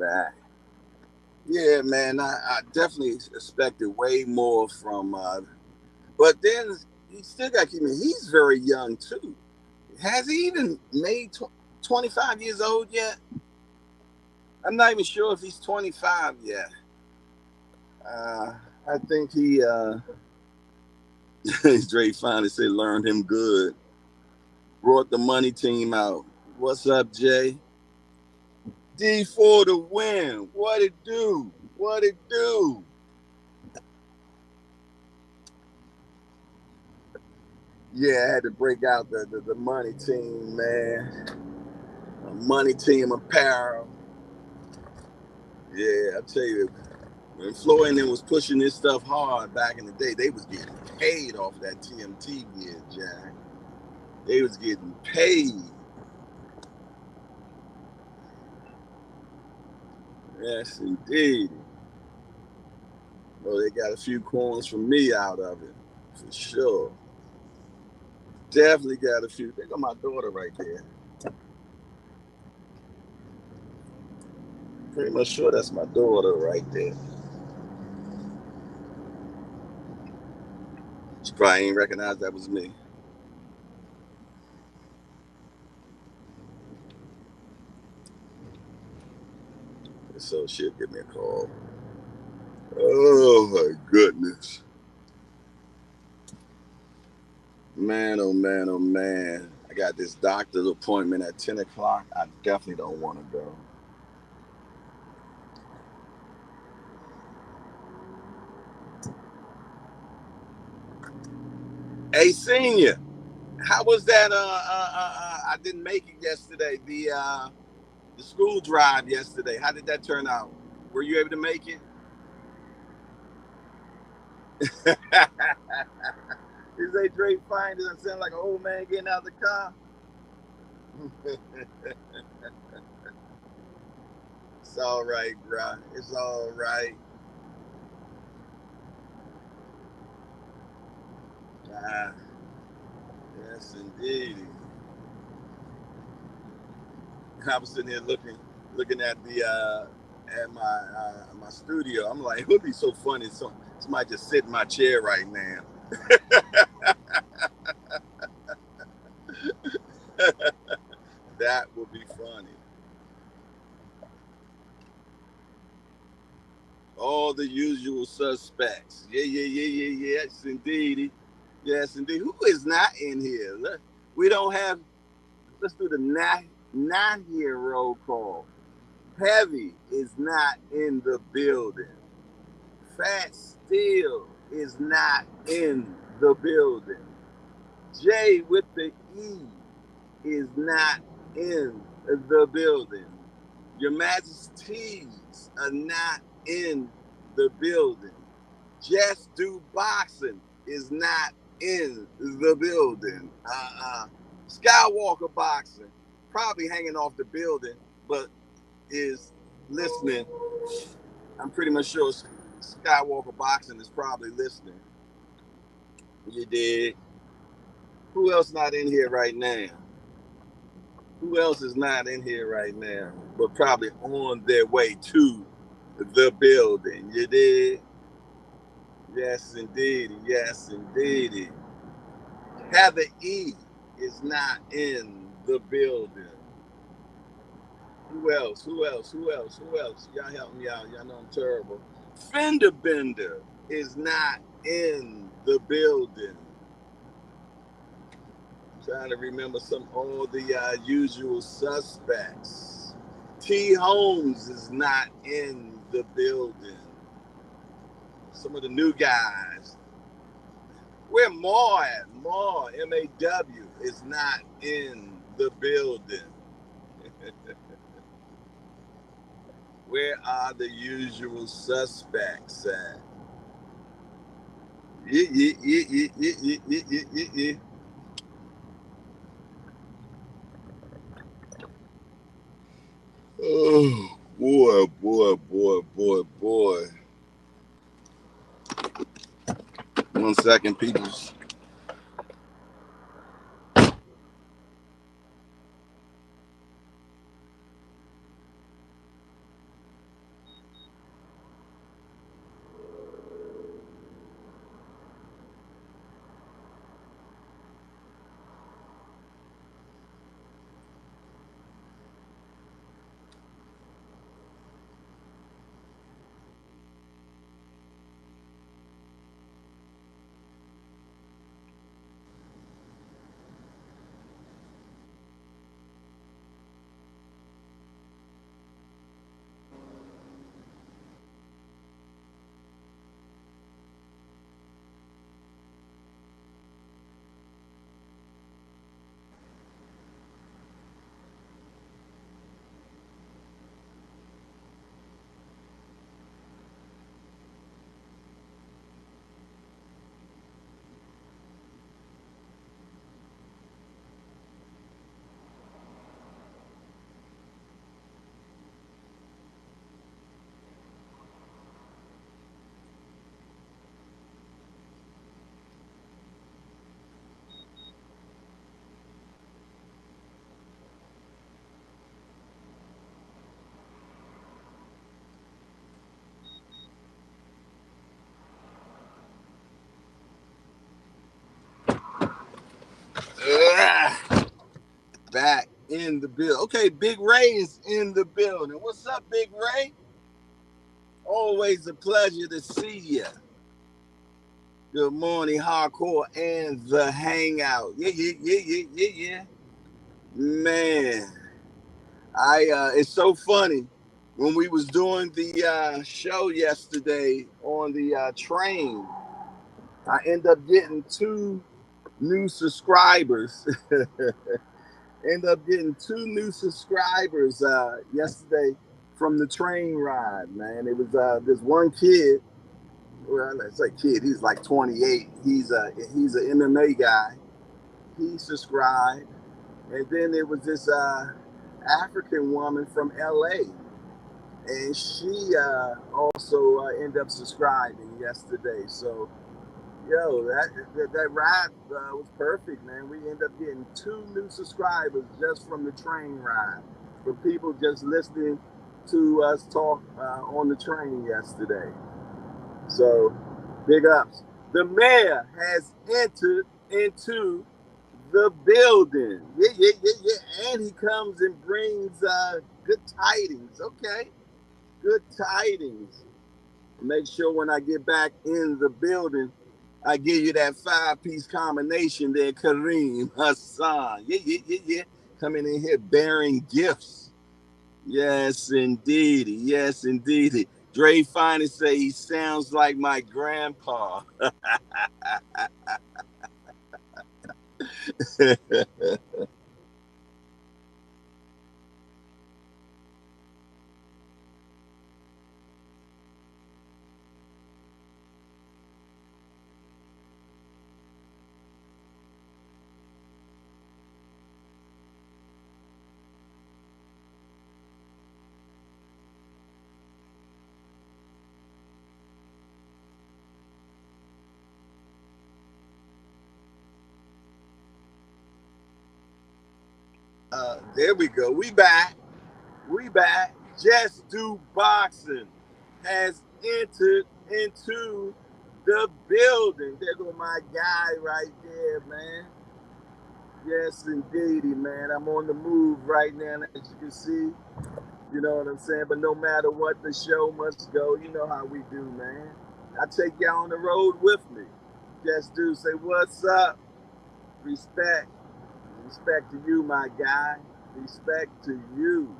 back. Yeah, man, I definitely expected way more from, but then he still got to keep me. He's very young too. Has he even made 25 years old yet? I'm not even sure if he's 25 yet. I think Dre finally said learned him good. Brought the money team out. What's up, Jay? D for the win. What it do? What it do? Yeah, I had to break out the money team, man. Money team apparel. Yeah, I tell you, when Floyd and them was pushing this stuff hard back in the day, they was getting paid off that TMT gear, Jack. They was getting paid. Yes, indeed. Well, they got a few coins from me out of it, for sure. Definitely got a few. They got my daughter right there. Pretty much sure that's my daughter right there. She probably ain't recognized that was me. So she'll give me a call. Oh my goodness. Man, oh man, oh man. I got this doctor's appointment at 10 o'clock. I definitely don't want to go. Hey, senior, how was that? I didn't make it yesterday. The school drive yesterday. How did that turn out? Were you able to make it? Is a Drake fine? Does it sound like an old man getting out of the car? It's all right, bro. It's all right. Ah, yes, indeed. I was sitting here looking at my studio. I'm like, it would be so funny. So somebody just sit in my chair right now. That would be funny. All the usual suspects. Yeah. Yes, indeed. Yes, indeed. Who is not in here? We don't have. Let's do the not here roll call. Heavy is not in the building. Fat Steel is not in the building. J with the E is not in the building. Your Majesty's are not in the building. Just Do Boxing is not in the building. Skywalker Boxing probably hanging off the building, but is listening. I'm pretty much sure Skywalker Boxing is probably listening. You did. Who else not in here right now? Who else is not in here right now, but probably on their way to the building? You did? Yes, indeed. Yes, indeed. Heather E is not in the building. Who else? Who else? Who else? Who else? Y'all help me out. Y'all know I'm terrible. Fender Bender is not in the building. Trying to remember all the usual suspects. T. Holmes is not in the building. Some of the new guys. Where Maw at? Maw, M-A-W, is not in the building. Where are the usual suspects at? Yeah. Oh, boy. 1 second, people. in the building. Okay, Big Ray is in the building. What's up, Big Ray? Always a pleasure to see you. Good morning, Hardcore and the Hangout. Yeah. Man, it's so funny. When we was doing the show yesterday on the train, I end up getting 2 new subscribers. End up getting 2 new subscribers yesterday from the train ride, man. It was this one kid. Well, I say kid, he's like 28. He's an MMA guy. He subscribed, and then there was this African woman from LA, and she also ended up subscribing yesterday. So, yo, that ride was perfect, man. We ended up getting 2 new subscribers just from the train ride, from people just listening to us talk on the train yesterday. So, big ups. The mayor has entered into the building. Yeah. And he comes and brings good tidings. Okay, good tidings. Make sure when I get back in the building, I give you that 5-piece combination there, Kareem Hassan. Yeah. Coming in here bearing gifts. Yes, indeedy. Dre finally say he sounds like my grandpa. There we go. We back. Just Do Boxing has entered into the building. There go my guy right there, man. Yes, indeedy, man. I'm on the move right now, as you can see. You know what I'm saying? But no matter what, the show must go. You know how we do, man. I take y'all on the road with me. Just Do say, what's up? Respect. Respect to you, my guy. Respect to you.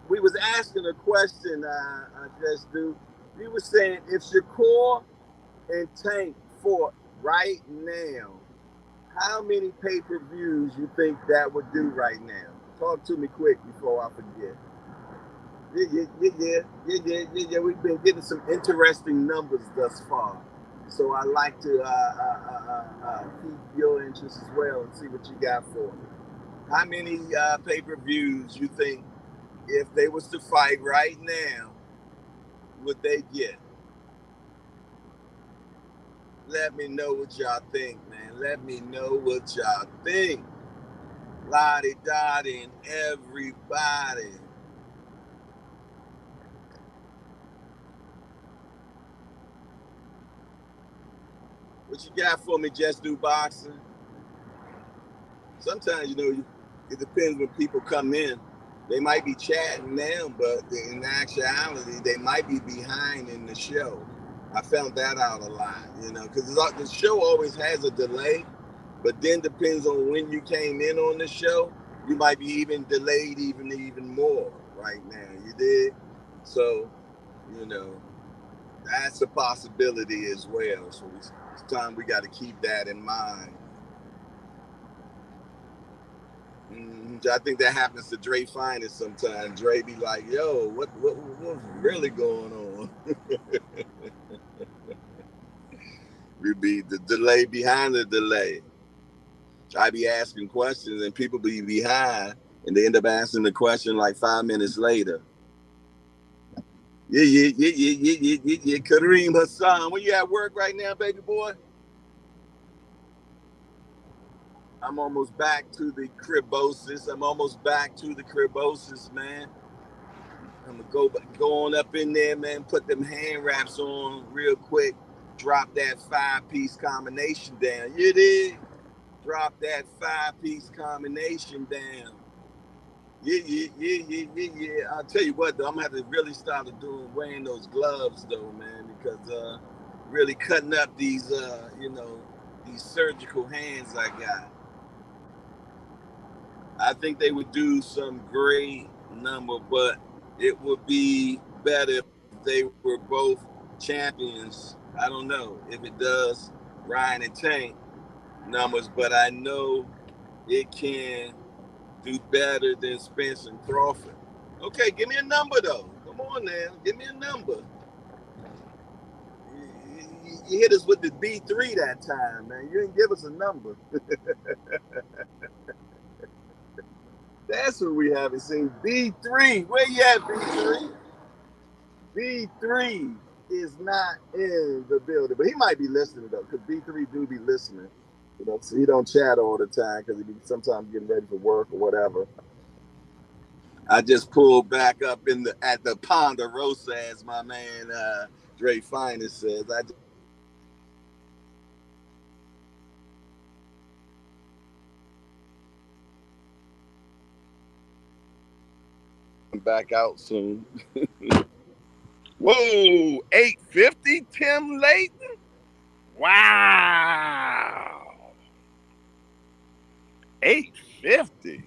We was asking a question, I Just Do. We were saying if Shakur and Tank fought right now, how many pay-per-views you think that would do right now? Talk to me quick before I forget. Yeah. We've been getting some interesting numbers thus far. So I like to keep your interest as well and see what you got for me. How many pay-per-views you think if they was to fight right now, would they get? Let me know what y'all think, man. Let me know what y'all think. Lottie Dottie and everybody. What you got for me, Just Do Boxing? Sometimes, it depends when people come in. They might be chatting now, but in actuality, they might be behind in the show. I found that out a lot, because the show always has a delay, but then depends on when you came in on the show. You might be even delayed even more right now. You did? So, that's a possibility as well. So it's time we got to keep that in mind. I think that happens to Dre Finest sometimes. Dre be like, yo, what's really going on? We be the delay behind the delay. I be asking questions and people be behind and they end up answering the question like 5 minutes later. Yeah. Kareem Hassan, where you at work right now, baby boy? I'm almost back to the cribosis. Man. I'm gonna go on up in there, man. Put them hand wraps on real quick. Drop that 5-piece combination down. You dig? drop that 5-piece combination down. Yeah. I'll tell you what, though, I'm gonna have to really start wearing those gloves, though, man, because really cutting up these, these surgical hands I got. I think they would do some great number, but it would be better if they were both champions. I don't know if it does Ryan and Tank numbers, but I know it can do better than Spence and Crawford. Okay, give me a number though. Come on now, give me a number. You hit us with the B3 that time, man. You didn't give us a number. That's what we haven't seen. B3, where you at, B3? B3 is not in the building, but he might be listening though, because B3 do be listening. So he don't chat all the time because he be sometimes getting ready for work or whatever. I just pulled back up at the Ponderosa, as my man Dre Finest says. I just back out soon. Whoa, 850, Tim Layton? Wow. 850.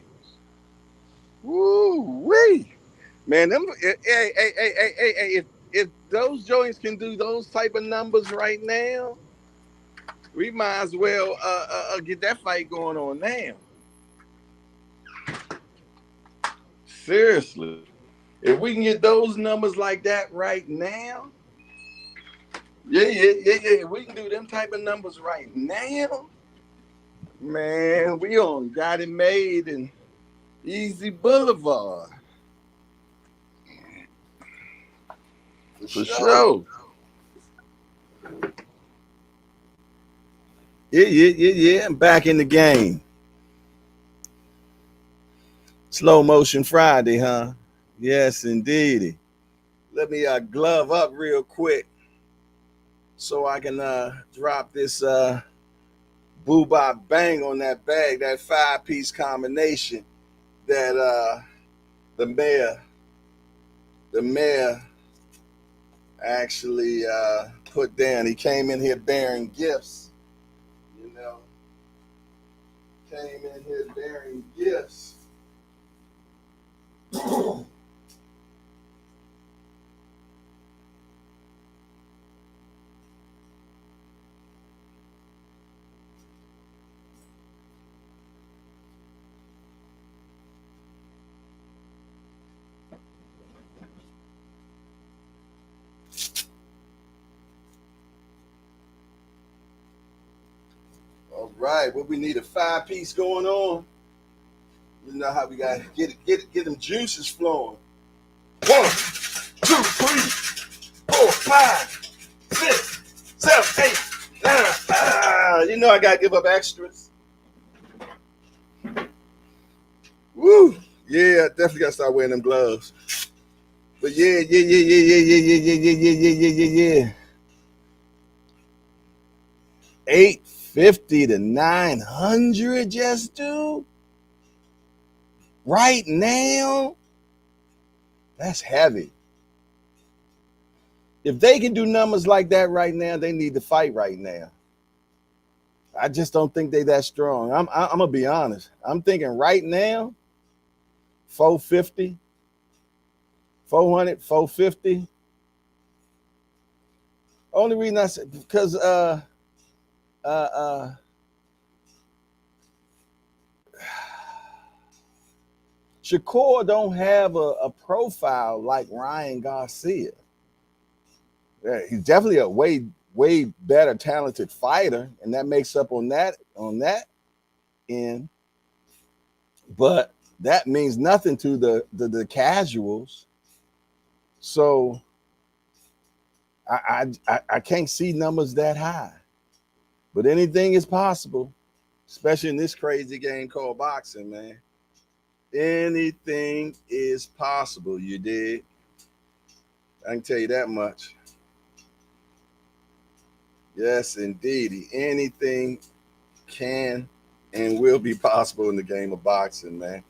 Woo wee. Man, if those joints can do those type of numbers right now, we might as well get that fight going on now. Seriously. If we can get those numbers like that right now, yeah. If we can do them type of numbers right now, man, we on got it made and Easy Boulevard. For sure. Yeah. I'm back in the game. Slow motion Friday, huh? Yes, indeed. Let me glove up real quick so I can drop this boo bop bang on that bag, that 5-piece combination that the mayor actually put down. He came in here bearing gifts, came in here bearing gifts. All right, what we need a 5-piece going on. You know how we got to get them juices flowing. 1, 2, 3, 4, 5, 6, 7, 8, 9. You know I gotta give up extras. Woo! Yeah, I definitely gotta start wearing them gloves. But yeah. 850 to 900 just do right now. That's heavy. If they can do numbers like that right now, they need to fight right now. I just don't think they that strong. I'm gonna be honest. I'm thinking right now, 450, 400, 450. Only reason I said because Shakur don't have a profile like Ryan Garcia. Yeah, he's definitely a way better talented fighter, and that makes up on that end. But that means nothing to the casuals. So I can't see numbers that high. But anything is possible, especially in this crazy game called boxing, man. Anything is possible, you dig? I can tell you that much. Yes, indeed. Anything can and will be possible in the game of boxing, man.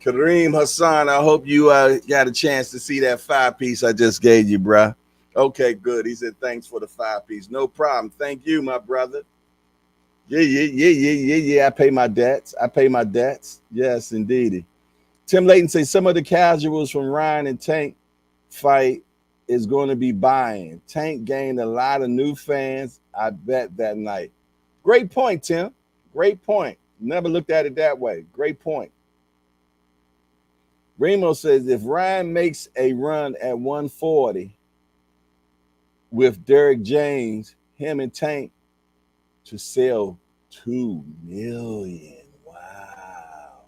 Kareem Hassan, I hope you got a chance to see that 5-piece I just gave you, bruh. Okay, good. He said, thanks for the 5-piece. No problem. Thank you, my brother. Yeah. I pay my debts. I pay my debts. Yes, indeed. Tim Layton says some of the casuals from Ryan and Tank fight is going to be buying. Tank gained a lot of new fans, I bet, that night. Great point, Tim. Great point. Never looked at it that way. Great point. Remo says if Ryan makes a run at 140 with Derek James, him and Tank to sell 2 million. Wow.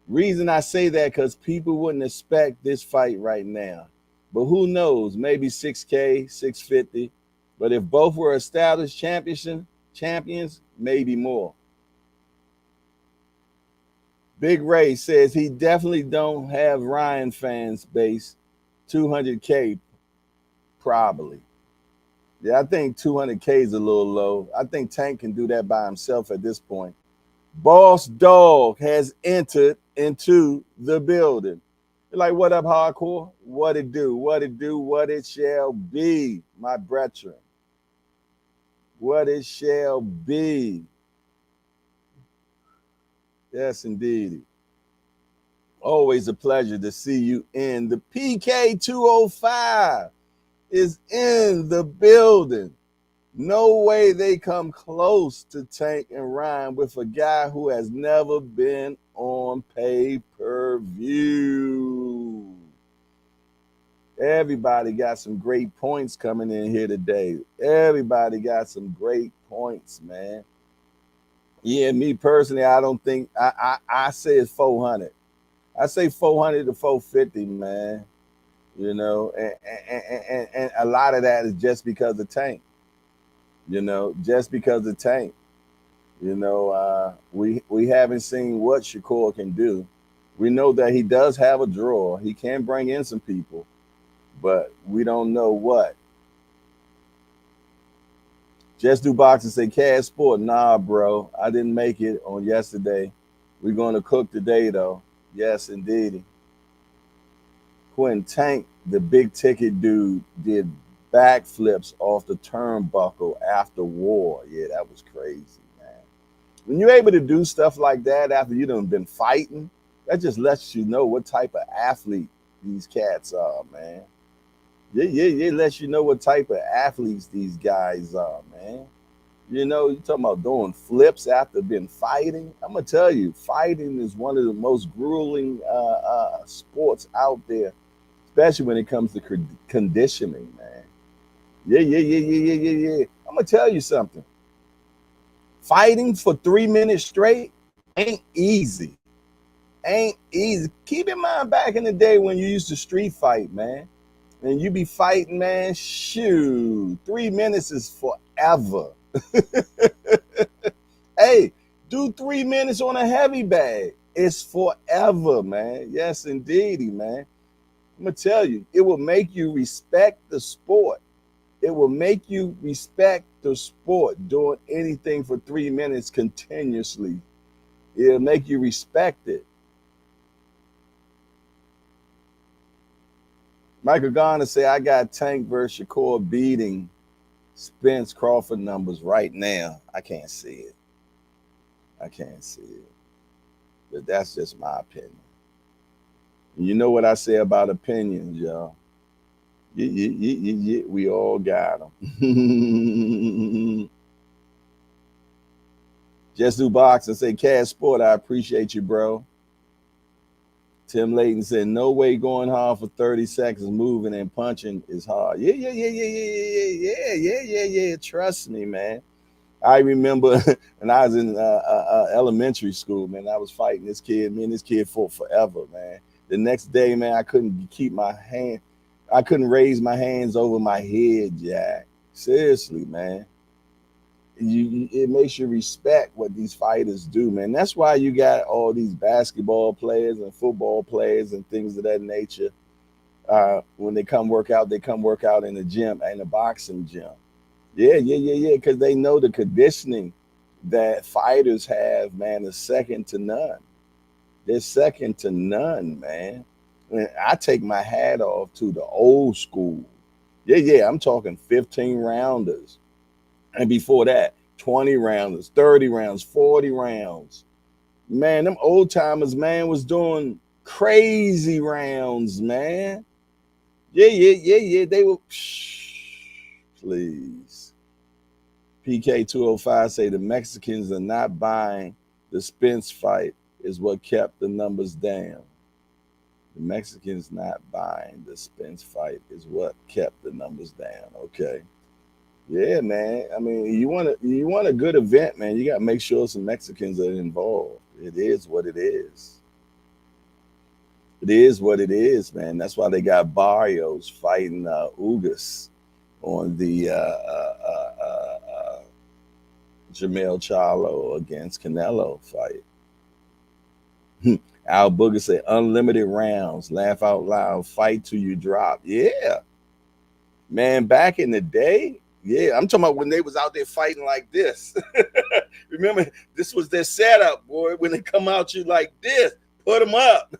Reason I say that because people wouldn't expect this fight right now. But who knows? Maybe 6K, 650. But if both were established champions, maybe more. Big Ray says he definitely don't have Ryan fans base. 200K probably. Yeah, I think 200K is a little low. I think Tank can do that by himself at this point. Boss Dog has entered into the building. You're like, what up, Hardcore? What it do? What it do? What it shall be, my brethren. What it shall be. Yes, indeed. Always a pleasure to see you in the PK 205 is in the building. No way they come close to Tank and Ryan with a guy who has never been on pay-per-view. Everybody got some great points coming in here today. Everybody got some great points, man. Yeah, me personally, I don't think I say it's 400. I say 400 to 450, man. You know, and a lot of that is just because of Tank. You know, just because of Tank. You know, we haven't seen what Shakur can do. We know that he does have a draw. He can bring in some people, but we don't know what. Just do boxing, say cash sport. Nah, bro, I didn't make it on yesterday. We're going to cook today, though. Yes, indeed. When Tank, the big ticket dude, did backflips off the turnbuckle after war. Yeah, that was crazy, man. When you're able to do stuff like that after you done been fighting, that just lets you know what type of athlete these cats are, man. Yeah, it lets you know what type of athletes these guys are, man. You know, you're talking about doing flips after been fighting. I'm gonna tell you, fighting is one of the most grueling sports out there, especially when it comes to conditioning, man. Yeah. I'm gonna tell you something. Fighting for 3 minutes straight ain't easy. Ain't easy. Keep in mind back in the day when you used to street fight, man. And you be fighting, man, shoot, 3 minutes is forever. Hey, do 3 minutes on a heavy bag. It's forever, man. Yes, indeedy, man. I'm going to tell you, it will make you respect the sport. It will make you respect the sport doing anything for 3 minutes continuously. It'll make you respect it. Michael Garner say, I got Tank versus Shakur beating Spence Crawford numbers right now. I can't see it. But that's just my opinion. And you know what I say about opinions, y'all. Yeah, we all got them. Just do boxing. Say, Cash Sport, I appreciate you, bro. Tim Layton said, no way going hard for 30 seconds moving and punching is hard. Yeah. Trust me, man. I remember when I was in elementary school, man, I was fighting this kid. Me and this kid fought forever, man. The next day, man, I couldn't keep my hand. I couldn't raise my hands over my head, Jack. Seriously, man. It makes you respect what these fighters do, man. That's why you got all these basketball players and football players and things of that nature. When they come work out in the gym, in the boxing gym. Yeah, because they know the conditioning that fighters have, man, is second to none. They're second to none, man. And I take my hat off to the old school. Yeah, I'm talking 15 rounders. And before that, 20 rounders, 30 rounds, 40 rounds. Man, them old timers, man, was doing crazy rounds, man. Yeah. They were, please. PK 205 say the Mexicans are not buying the Spence fight is what kept the numbers down. The Mexicans not buying the Spence fight is what kept the numbers down. Okay. Yeah, man. I mean, you want a good event, man. You got to make sure some Mexicans are involved. It is what it is. It is what it is, man. That's why they got Barrios fighting Ugas on the Jamel Charlo against Canelo fight. Al Booger say unlimited rounds, laugh out loud, fight till you drop. Yeah, man. Back in the day, yeah, I'm talking about when they was out there fighting like this. Remember, this was their setup, boy. When they come out you like this, put them up.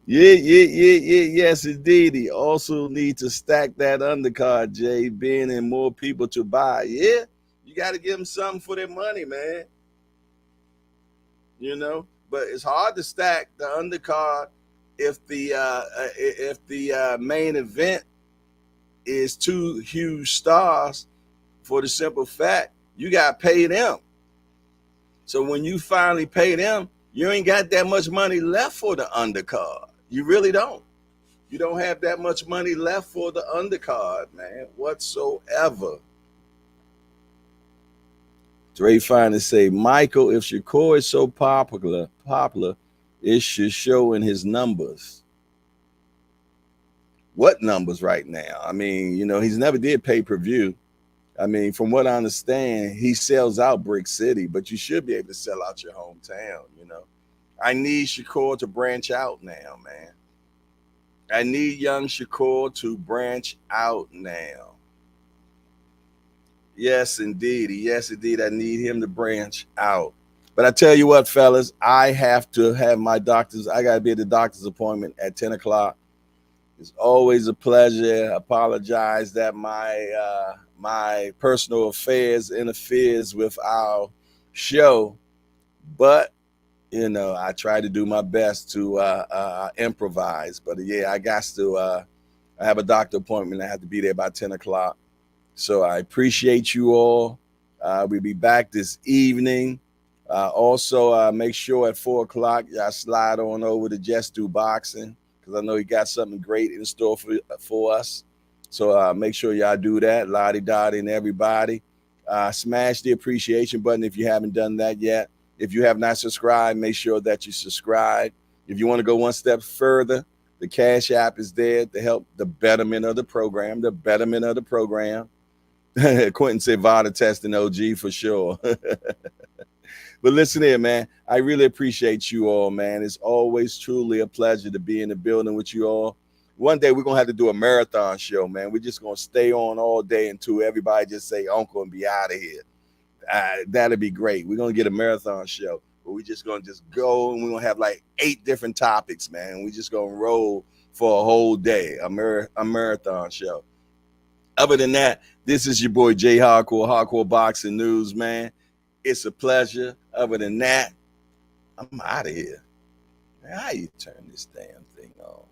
Yeah. Yes, indeed. He also need to stack that undercard, Jay, being in more people to buy. Yeah, you got to give them something for their money, man. You know, but it's hard to stack the undercard if the main event is two huge stars, for the simple fact you got to pay them. So when you finally pay them, you ain't got that much money left for the undercard. You really don't. You don't have that much money left for the undercard, man, whatsoever. Dre Fine to say, Michael, if Shakur is so popular, it should show in his numbers. What numbers right now? I mean, you know, he's never did pay-per-view. I mean, from what I understand, he sells out Brick City, but you should be able to sell out your hometown, you know. I need Shakur to branch out now, man. I need young Shakur to branch out now. Yes, indeed. I need him to branch out. But I tell you what, fellas, I have to have my doctor's. I got to be at the doctor's appointment at 10 o'clock. It's always a pleasure. I apologize that my personal affairs interferes with our show, but you know, I try to do my best to improvise. But yeah, I got to. I have a doctor appointment. I have to be there by 10 o'clock. So I appreciate you all. We'll be back this evening. Also, make sure at 4 o'clock, y'all slide on over to Just Do Boxing, because I know you got something great in store for us. So make sure y'all do that. Lottie Dottie and everybody. Smash the appreciation button if you haven't done that yet. If you have not subscribed, make sure that you subscribe. If you want to go one step further, the Cash App is there to help the betterment of the program. Quentin said Vada testing OG for sure. But listen here, man. I really appreciate you all, man. It's always truly a pleasure to be in the building with you all. One day we're going to have to do a marathon show, man. We're just going to stay on all day until everybody just say uncle and be out of here. That'd be great. We're going to get a marathon show. But we're just going to just go, and we're going to have like 8 different topics, man. We're just going to roll for a whole day, a marathon show. Other than that, this is your boy Jayhardcore, Hardcore Boxing News, man. It's a pleasure. Other than that, I'm out of here. Man, how you turn this damn thing on?